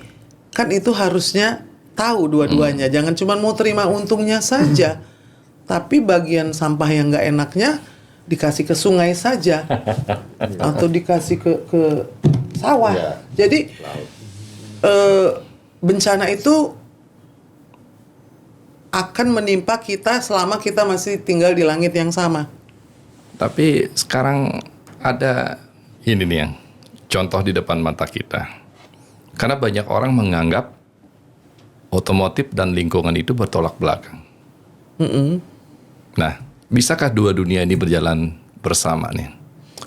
kan itu harusnya tahu dua-duanya. Jangan cuma mau terima untungnya saja. Tapi bagian sampah yang nggak enaknya dikasih ke sungai saja. Atau dikasih ke sawah. Ya. Jadi bencana itu akan menimpa kita selama kita masih tinggal di langit yang sama. Tapi sekarang ada ini nih yang contoh di depan mata kita. Karena banyak orang menganggap otomotif dan lingkungan itu bertolak belakang. Nah, bisakah dua dunia ini berjalan bersama nih?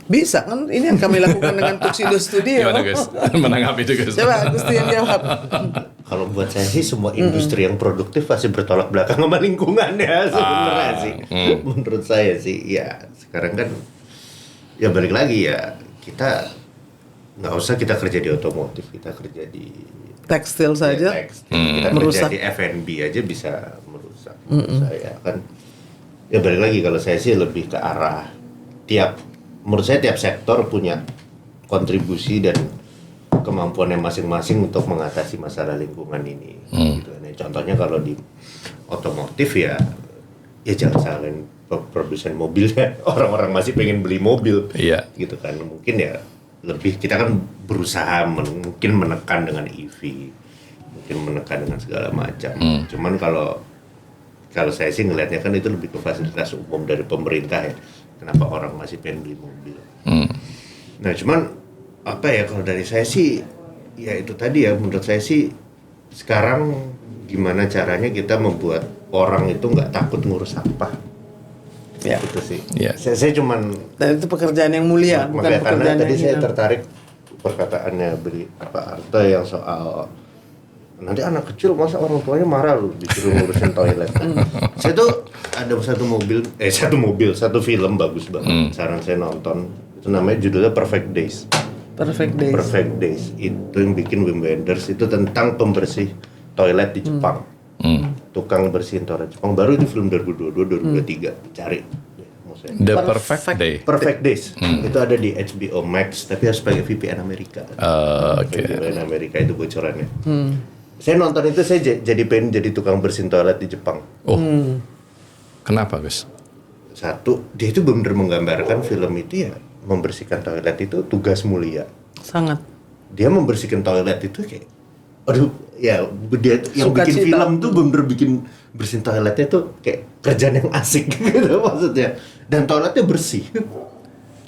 Bisa kan? Ini yang kami lakukan dengan Tuxedo Studio. Gimana Gus? Menanggapi itu Gus? Coba Agusti yang jawab. Kalau buat saya sih semua industri yang produktif pasti bertolak belakang sama lingkungan ya sebenarnya sih. Menurut saya sih ya sekarang kan ya balik lagi ya, kita nggak usah kita kerja di otomotif, kita kerja di Tekstil saja. tekstil, kita Merusak. kerja di F&B aja bisa merusak. Menurut saya kan ya balik lagi, kalau saya sih lebih ke arah menurut saya tiap sektor punya kontribusi dan kemampuannya masing-masing untuk mengatasi masalah lingkungan ini. Gitu. Nah, contohnya kalau di otomotif ya jangan salahin produsen mobil ya. Orang-orang masih pengen beli mobil, gitu kan. Mungkin ya lebih kita kan berusaha mungkin menekan dengan EV, mungkin menekan dengan segala macam. Cuman kalau saya sih ngelihatnya kan itu lebih ke fasilitas umum dari pemerintah ya. Kenapa orang masih pengen beli mobil? Nah, cuman apa ya, kalau dari saya sih ya itu tadi ya, menurut saya sih sekarang gimana caranya kita membuat orang itu nggak takut ngurus sampah. Ya. Itu sih. Ya. Saya cuman, Dan itu pekerjaan yang mulia, bukan makanya karena pekerjaan tadi yang saya hina. tertarik perkataannya Pak Arto yang soal nanti anak kecil masa orang tuanya marah lu disuruh ngurusin toilet. Saya tuh ada satu film bagus banget. Saran saya nonton. Itu namanya judulnya Perfect Days. Perfect Days itu yang bikin Wim Wenders, itu tentang pembersih toilet di Jepang. Tukang bersihin toilet Jepang, baru itu film 2022 2023, cari. The Perfect Day. Perfect Days. Itu ada di HBO Max, tapi harus pakai VPN Amerika. VPN Amerika itu bocorannya. Saya nonton itu, saya jadi pengen jadi tukang bersihin toilet di Jepang. Kenapa Gus? Satu, dia itu benar menggambarkan film itu ya, membersihkan toilet itu tugas mulia. Sangat. Dia membersihkan toilet itu kayak, aduh ya, dia yang bikin film tuh bener bikin bersihin toiletnya tuh kayak kerjaan yang asik gitu maksudnya, dan toiletnya bersih.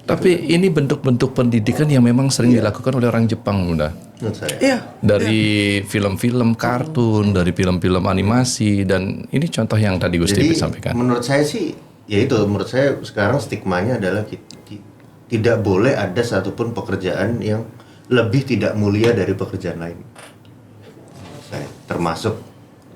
Tapi ini bentuk-bentuk pendidikan yang memang sering dilakukan oleh orang Jepang, Bunda. Menurut saya. Iya. Dari film-film kartun, dari film-film animasi, dan ini contoh yang tadi Gus Tipi sampaikan. Menurut saya sih, ya itu, menurut saya sekarang stigmanya adalah tidak boleh ada satupun pekerjaan yang lebih tidak mulia dari pekerjaan lain. Termasuk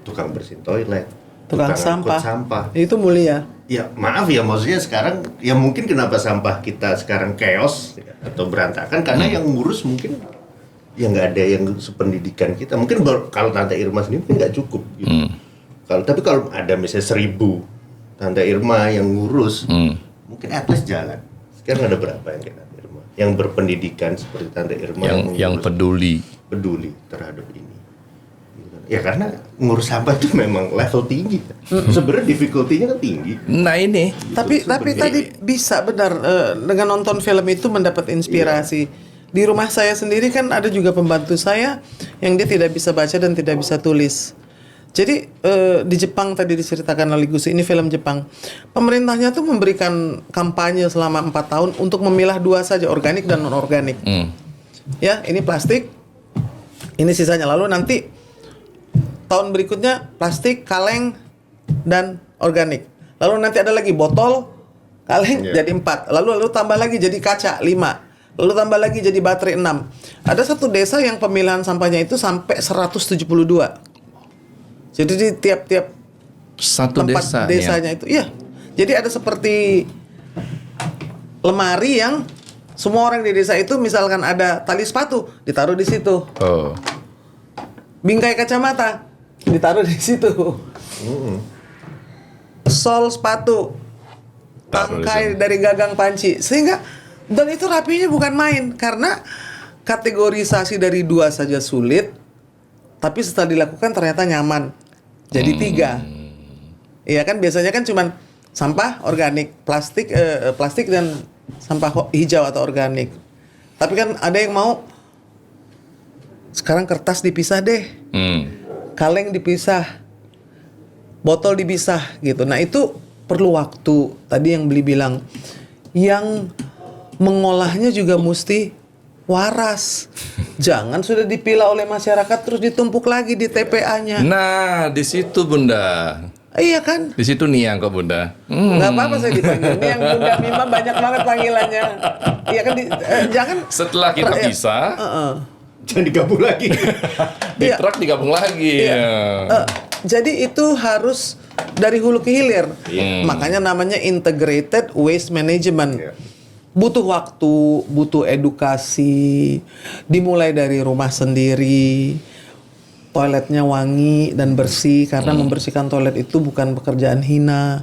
tukang bersihin toilet, Tukang angkut sampah. sampah. Itu mulia. Ya maaf ya, maksudnya sekarang ya mungkin kenapa sampah kita sekarang chaos ya, atau berantakan karena yang ngurus mungkin ya nggak ada yang sependidikan kita. Mungkin kalau Tante Irma sendiri mungkin nggak cukup gitu. Tapi kalau ada misalnya 1000 Tante Irma yang ngurus, mungkin at least jalan. Sekarang ada berapa yang kayak Tante Irma yang berpendidikan seperti Tante Irma yang peduli. terhadap ini. Ya karena ngurus sampah itu memang level tinggi. Sebenarnya difficulty-nya kan tinggi. Nah ini Tapi tadi bisa benar dengan nonton film itu mendapat inspirasi. Di rumah saya sendiri kan ada juga pembantu saya yang dia tidak bisa baca dan tidak bisa tulis. Jadi di Jepang tadi diceritakan oleh Gus, ini film Jepang. Pemerintahnya tuh memberikan kampanye selama 4 tahun untuk memilah 2 saja, organik dan non organik. Ya, ini plastik, ini sisanya. Lalu nanti tahun berikutnya plastik, kaleng, dan organik. Lalu nanti ada lagi botol, kaleng, jadi 4. Lalu tambah lagi jadi kaca 5. Lalu tambah lagi jadi baterai 6. Ada satu desa yang pemilahan sampahnya itu sampai 172. Jadi di tiap-tiap satu tempat desa desanya itu, iya. Jadi ada seperti lemari yang semua orang di desa itu misalkan ada tali sepatu ditaruh di situ. Oh. Bingkai kacamata ditaruh di situ. Sol sepatu, Taruh di tangkai situ. dari gagang panci, sehingga dan itu rapinya bukan main karena kategorisasi dari 2 saja sulit, tapi setelah dilakukan ternyata nyaman. Jadi 3. Iya kan biasanya kan cuman sampah organik, plastik dan sampah hijau atau organik. Tapi kan ada yang mau sekarang kertas dipisah deh. Kaleng dipisah, botol dipisah gitu. Nah itu perlu waktu. Tadi yang beli bilang, yang mengolahnya juga mesti waras. Jangan sudah dipilah oleh masyarakat terus ditumpuk lagi di TPA-nya. Nah, di situ Bunda. Iya kan? Di situ Niang kok Bunda. Nggak apa-apa saya dipanggil. Ini yang Bunda Mima banyak banget panggilannya. Iya kan? Jangan. Setelah kita pisah, Jangan digabung lagi. di truk digabung lagi. Jadi itu harus dari hulu ke hilir. Makanya namanya integrated waste management. Butuh waktu, butuh edukasi, dimulai dari rumah sendiri, toiletnya wangi dan bersih karena membersihkan toilet itu bukan pekerjaan hina.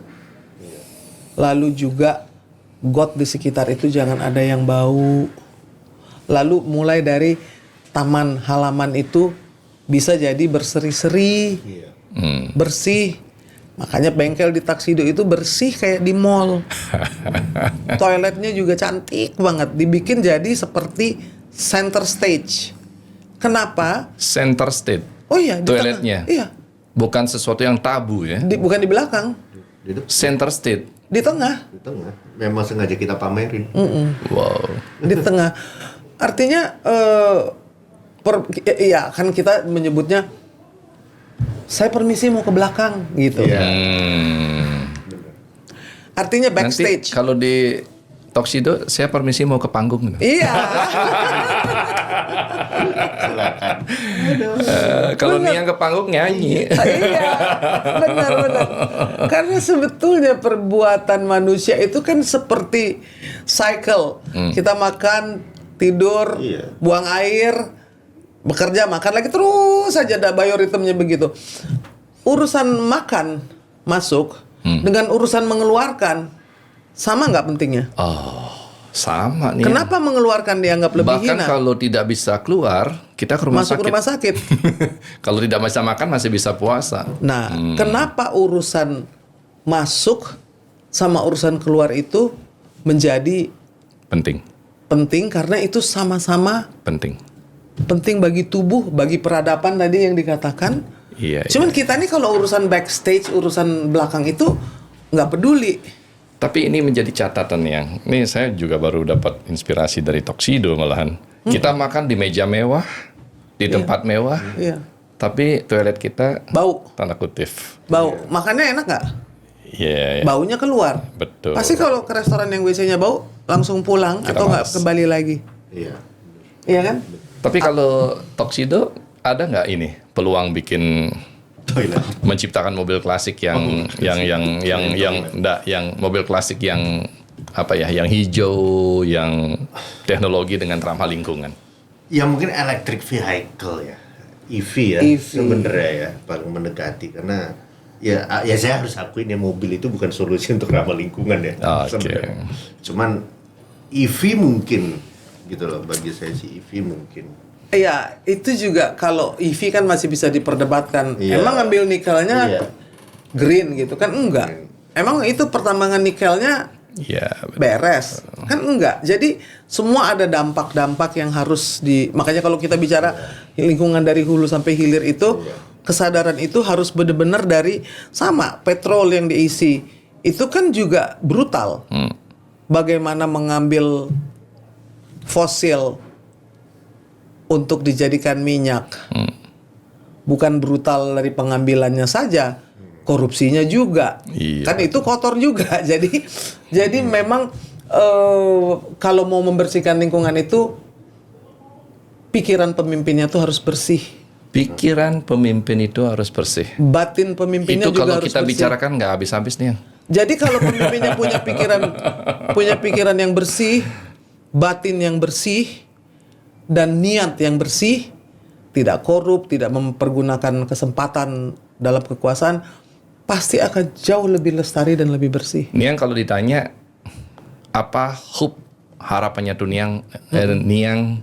Lalu juga got di sekitar itu jangan ada yang bau. Lalu mulai dari taman halaman itu bisa jadi berseri-seri, bersih. Makanya bengkel di Tuxedo itu bersih kayak di mall. Toiletnya juga cantik banget, dibikin jadi seperti center stage. Kenapa? Center state. Oh iya, di Toiletnya. tengah. Iya, Bukan sesuatu yang tabu ya. bukan di belakang, Center state. di tengah. Di tengah. Memang sengaja kita pamerin. Wow. Di tengah. Artinya iya kan kita menyebutnya saya permisi mau ke belakang gitu. Artinya backstage. Nanti kalau di Tuxedo, saya permisi mau ke panggung. Iya. Kalau Niang ke panggung nyanyi. Iya, benar. Karena sebetulnya perbuatan manusia itu kan seperti cycle. Kita makan, tidur, buang air, bekerja, makan lagi terus saja ada biorhythmnya begitu. Urusan makan masuk dengan urusan mengeluarkan sama nggak pentingnya? Oh, sama nih. Kenapa mengeluarkan dianggap lebih Bahkan hina? kalau tidak bisa keluar, kita ke rumah Masuk sakit. rumah sakit. Kalau tidak bisa makan masih bisa puasa. Nah, kenapa urusan masuk sama urusan keluar itu menjadi penting karena itu sama-sama penting. penting bagi tubuh, bagi peradaban tadi yang dikatakan. Iya. Cuman kita nih kalau urusan backstage, urusan belakang itu nggak peduli. Tapi ini menjadi catatan yang, ini saya juga baru dapat inspirasi dari Tuxedo malahan. Kita makan di meja mewah, di tempat mewah, Iya. tapi toilet kita Bau, tanda kutip. bau. Makannya enak nggak? Iya, iya. baunya keluar. Betul. Pasti kalau ke restoran yang WC-nya bau, langsung pulang Kita atau nggak malas. kembali lagi. Iya. Iya kan? Tapi kalau Tuxedo ada nggak ini peluang bikin Toilet. menciptakan mobil klasik yang mobil klasik yang apa ya, yang hijau, yang teknologi dengan ramah lingkungan. Ya mungkin electric vehicle ya, EV ya, EV. sebenarnya ya paling mendekati karena ya saya harus akuin ya mobil itu bukan solusi untuk ramah lingkungan ya. Oke. sebenarnya. Cuman EV mungkin gitu loh, bagi saya sih EV mungkin. Iya, itu juga kalau EV kan masih bisa diperdebatkan. Iya. Emang ngambil nikelnya Iya. green gitu kan? Enggak. Emang itu pertambangan nikelnya Iya. beres? Kan enggak. Jadi semua ada dampak-dampak yang harus makanya kalau kita bicara lingkungan dari hulu sampai hilir itu, kesadaran itu harus benar-benar dari sama petrol yang diisi. Itu kan juga brutal. Bagaimana mengambil fosil untuk dijadikan minyak. Bukan brutal dari pengambilannya saja, korupsinya juga. Iya. Kan itu kotor juga. Jadi memang kalau mau membersihkan lingkungan itu pikiran pemimpinnya tuh harus bersih. Pikiran pemimpin itu harus bersih. Batin pemimpinnya Itu juga kalau harus kita bersih. bicarakan nggak habis-habis nih. Jadi kalau pemimpinnya punya pikiran yang bersih, batin yang bersih, dan niat yang bersih, tidak korup, tidak mempergunakan kesempatan dalam kekuasaan, pasti akan jauh lebih lestari dan lebih bersih. Niang kalau ditanya apa harapannya tuh Niang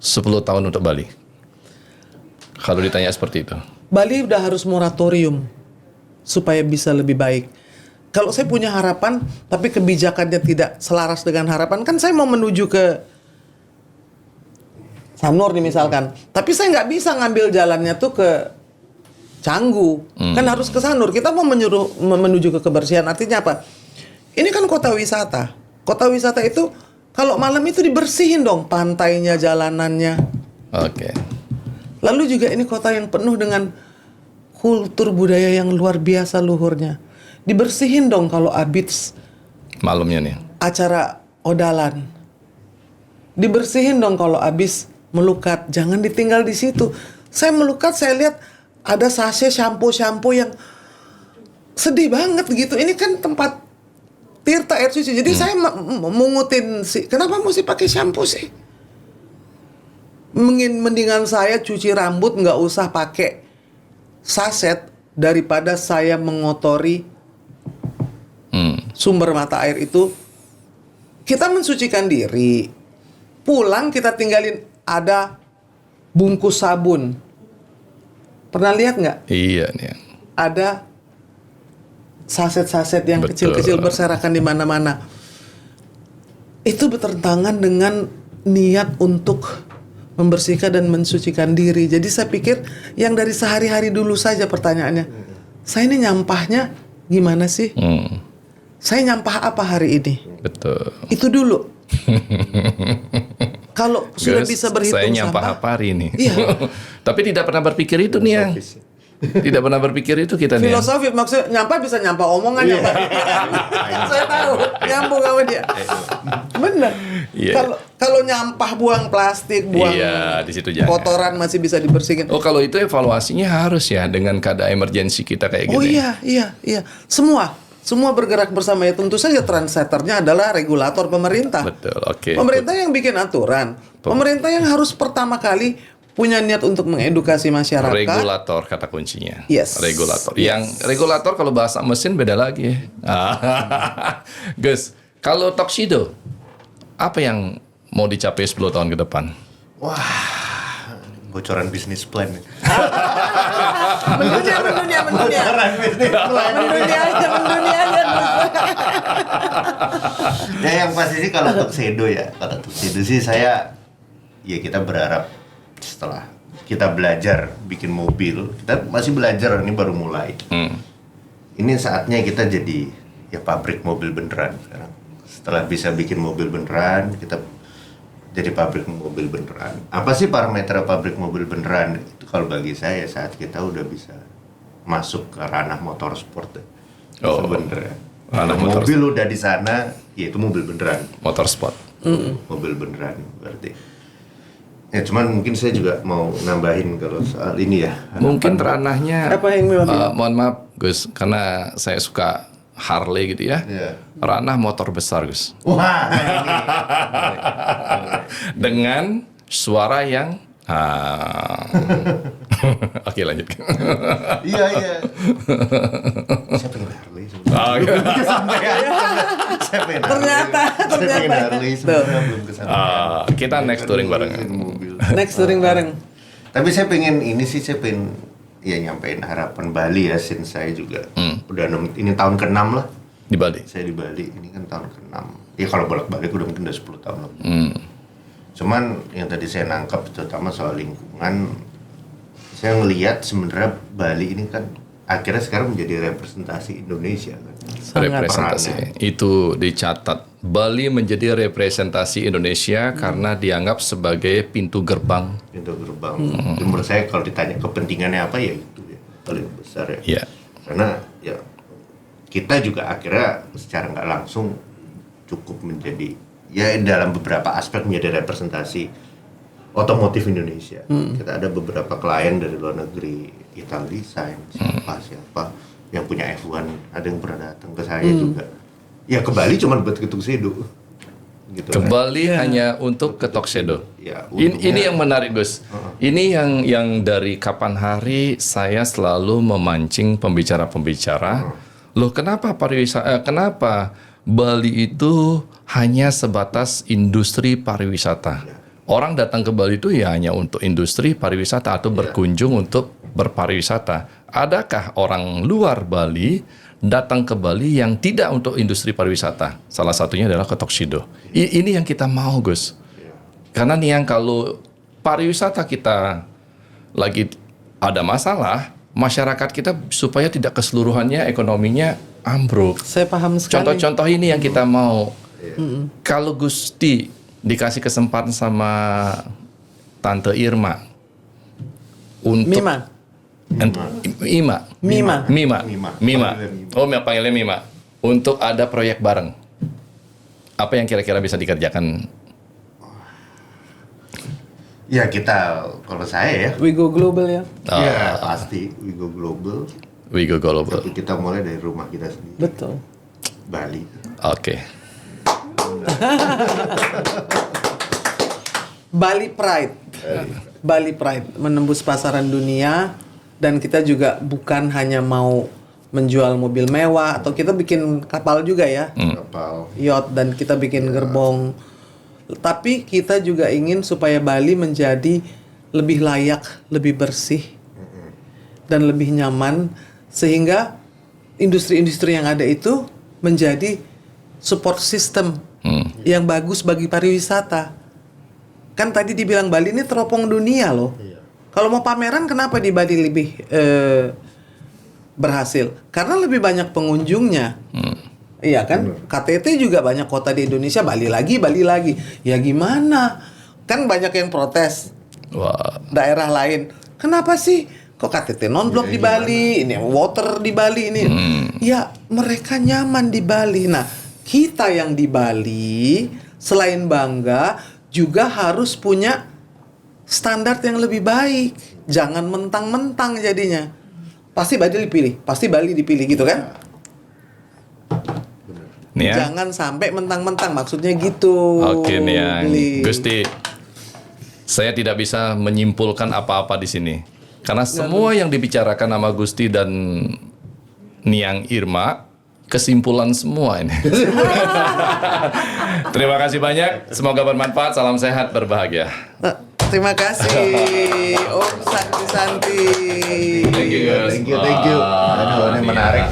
10 tahun untuk Bali? Kalau ditanya seperti itu. Bali udah harus moratorium supaya bisa lebih baik. Kalau saya punya harapan, tapi kebijakannya tidak selaras dengan harapan, kan saya mau menuju ke Sanur nih misalkan. Tapi saya nggak bisa ngambil jalannya tuh ke Canggu. Kan harus ke Sanur. Kita mau menuju ke kebersihan. Artinya apa? Ini kan kota wisata. Kota wisata itu kalau malam itu dibersihin dong pantainya, jalanannya. Oke. Lalu juga ini kota yang penuh dengan kultur budaya yang luar biasa luhurnya. Dibersihin dong kalau abis Malamnya nih. acara odalan. Dibersihin dong kalau abis melukat. Jangan ditinggal di situ. Saya melukat, saya lihat ada sachet shampoo yang sedih banget gitu. Ini kan tempat tirta air suci. Jadi saya mengutin sih. Kenapa mesti pakai shampoo sih? Mendingan saya cuci rambut nggak usah pakai saset daripada saya mengotori sumber mata air itu. Kita mensucikan diri, pulang kita tinggalin ada bungkus sabun. Pernah lihat nggak? Iya nih. Ada saset-saset yang Betul. kecil-kecil berserakan di mana-mana. Itu bertentangan dengan niat untuk membersihkan dan mensucikan diri. Jadi saya pikir yang dari sehari-hari dulu saja pertanyaannya. Saya ini nyampahnya gimana sih? Saya nyampah apa hari ini? Betul. Itu dulu. Kalau sudah Guys, bisa berhitung saya nyampah sampah. apa hari ini? Iya. Tapi tidak pernah berpikir itu nih yang. Tidak pernah berpikir itu kita nih. Filosofi maksudnya nyampah bisa nyampah omongan, nyampah pikiran. Saya tahu nyambung sama dia. Bener. Iya. Kalau nyampah buang plastik, buang Iya, di situ jangan. kotoran masih bisa dibersihin. Oh, kalau itu evaluasinya harus ya dengan keadaan emergensi kita kayak Oh gini. iya. Semua bergerak bersama ya. Tentu saja trendsetternya adalah regulator pemerintah. Betul, oke. Pemerintah yang bikin aturan. Pemerintah yang harus pertama kali punya niat untuk mengedukasi masyarakat. Regulator kata kuncinya. Yes. Regulator. Yes. Yang regulator kalau bahasa mesin beda lagi. Gus, kalau Tuxedo apa yang mau dicapai 10 tahun ke depan? Wah, bocoran bisnis plan. Mendunia. Bocoran bisnis plan. Mendunia aja. Ya yang pasti sih kalau Tuxedo sih saya ya kita berharap setelah kita belajar bikin mobil, kita masih belajar, ini baru mulai. Ini saatnya kita jadi ya pabrik mobil beneran sekarang. Setelah bisa bikin mobil beneran, kita jadi pabrik mobil beneran. Apa sih parameter pabrik mobil beneran? Itu kalau bagi saya saat kita udah bisa masuk ke ranah motorsport. Oh. sebenarnya. Ranah Kalau motor mobil udah di sana, ya itu mobil beneran. motorsport. Mobil beneran berarti. Ya cuman mungkin saya juga mau nambahin kalau soal ini ya. Mungkin ranahnya Apa yang memang- mohon maaf Gus, karena saya suka Harley gitu ya. Iya. Ranah motor besar Gus. Wah, ini. Dengan suara yang Oke, lanjut. Iya. Saya pengen Harley sebenarnya. Oh, iya. Saya pengen Ternyata. Harley sebenarnya belum kesana. Kita next touring bareng. Mobil. Next touring bareng. Tapi saya pengen saya pengen ya nyampein harapan Bali ya, since saya juga udah ini tahun ke-6 lah. Di Bali. Saya di Bali, ini kan tahun ke-6. Ya kalau bolak-balik udah mungkin udah 10 tahun lebih. Cuman yang tadi saya nangkap terutama soal lingkungan, saya ngelihat sebenarnya Bali ini kan akhirnya sekarang menjadi representasi Indonesia kan. Representasi perannya. itu dicatat. Bali menjadi representasi Indonesia karena dianggap sebagai pintu gerbang. Pintu gerbang. Jadi menurut saya kalau ditanya kepentingannya apa ya itu ya paling besar ya. Iya. Karena ya kita juga akhirnya secara nggak langsung cukup menjadi ya dalam beberapa aspek menjadi representasi otomotif Indonesia. Kita ada beberapa klien dari luar negeri, Ital Design, siapa yang punya F1, ada yang pernah datang ke saya juga. Ya ke Bali cuma buat ketuk sedo. Gitu Ke kan. Bali hanya untuk ke Toksedo. Ya, Ini yang menarik Gus. Ini yang dari kapan hari saya selalu memancing pembicara-pembicara. Loh kenapa kenapa Bali itu hanya sebatas industri pariwisata? Orang datang ke Bali itu ya hanya untuk industri pariwisata atau berkunjung untuk berpariwisata. Adakah orang luar Bali datang ke Bali yang tidak untuk industri pariwisata? Salah satunya adalah ke Toksedo. Ini yang kita mau Gus. Karena nih yang kalau pariwisata kita lagi ada masalah, masyarakat kita supaya tidak keseluruhannya ekonominya ambruk. Saya paham sekali. Contoh-contoh ini yang kita mau. Kalau Gusti dikasih kesempatan sama Tante Irma untuk Mima. Mima. Oh, panggilnya Mima. Untuk ada proyek bareng. Apa yang kira-kira bisa dikerjakan? Ya kita, kalau saya ya, We go global ya. ya pasti we go global. We go global. Tapi kita mulai dari rumah kita sendiri, Betul. Bali. Oke. Bali Pride. Bali Pride menembus pasaran dunia, dan kita juga bukan hanya mau menjual mobil mewah, atau kita bikin kapal juga ya, Kapal. yacht, dan kita bikin gerbong. Tapi kita juga ingin supaya Bali menjadi lebih layak, lebih bersih, dan lebih nyaman, sehingga industri-industri yang ada itu menjadi support system yang bagus bagi pariwisata. Kan tadi dibilang Bali ini teropong dunia loh. Kalau mau pameran, kenapa di Bali lebih berhasil? Karena lebih banyak pengunjungnya. Iya kan? KTT juga banyak kota di Indonesia, Bali lagi. Ya gimana? Kan banyak yang protes. Wah. Daerah lain, kenapa sih kok KTT non-blok di Bali, ini water di Bali ini? Ya mereka nyaman di Bali. Nah, kita yang di Bali selain bangga juga harus punya standar yang lebih baik. Jangan mentang-mentang jadinya. Pasti Bali dipilih gitu kan? Nih ya. Jangan sampai mentang-mentang, maksudnya gitu. Oke nih yang Beli. Gusti, saya tidak bisa menyimpulkan apa-apa di sini karena semua yang dibicarakan sama Gusti dan Niang Irma kesimpulan semua ini. Terima kasih banyak, semoga bermanfaat. Salam sehat, berbahagia. Terima kasih Om Santi. Thank you, guys. Thank you. Aduh, ini menarik.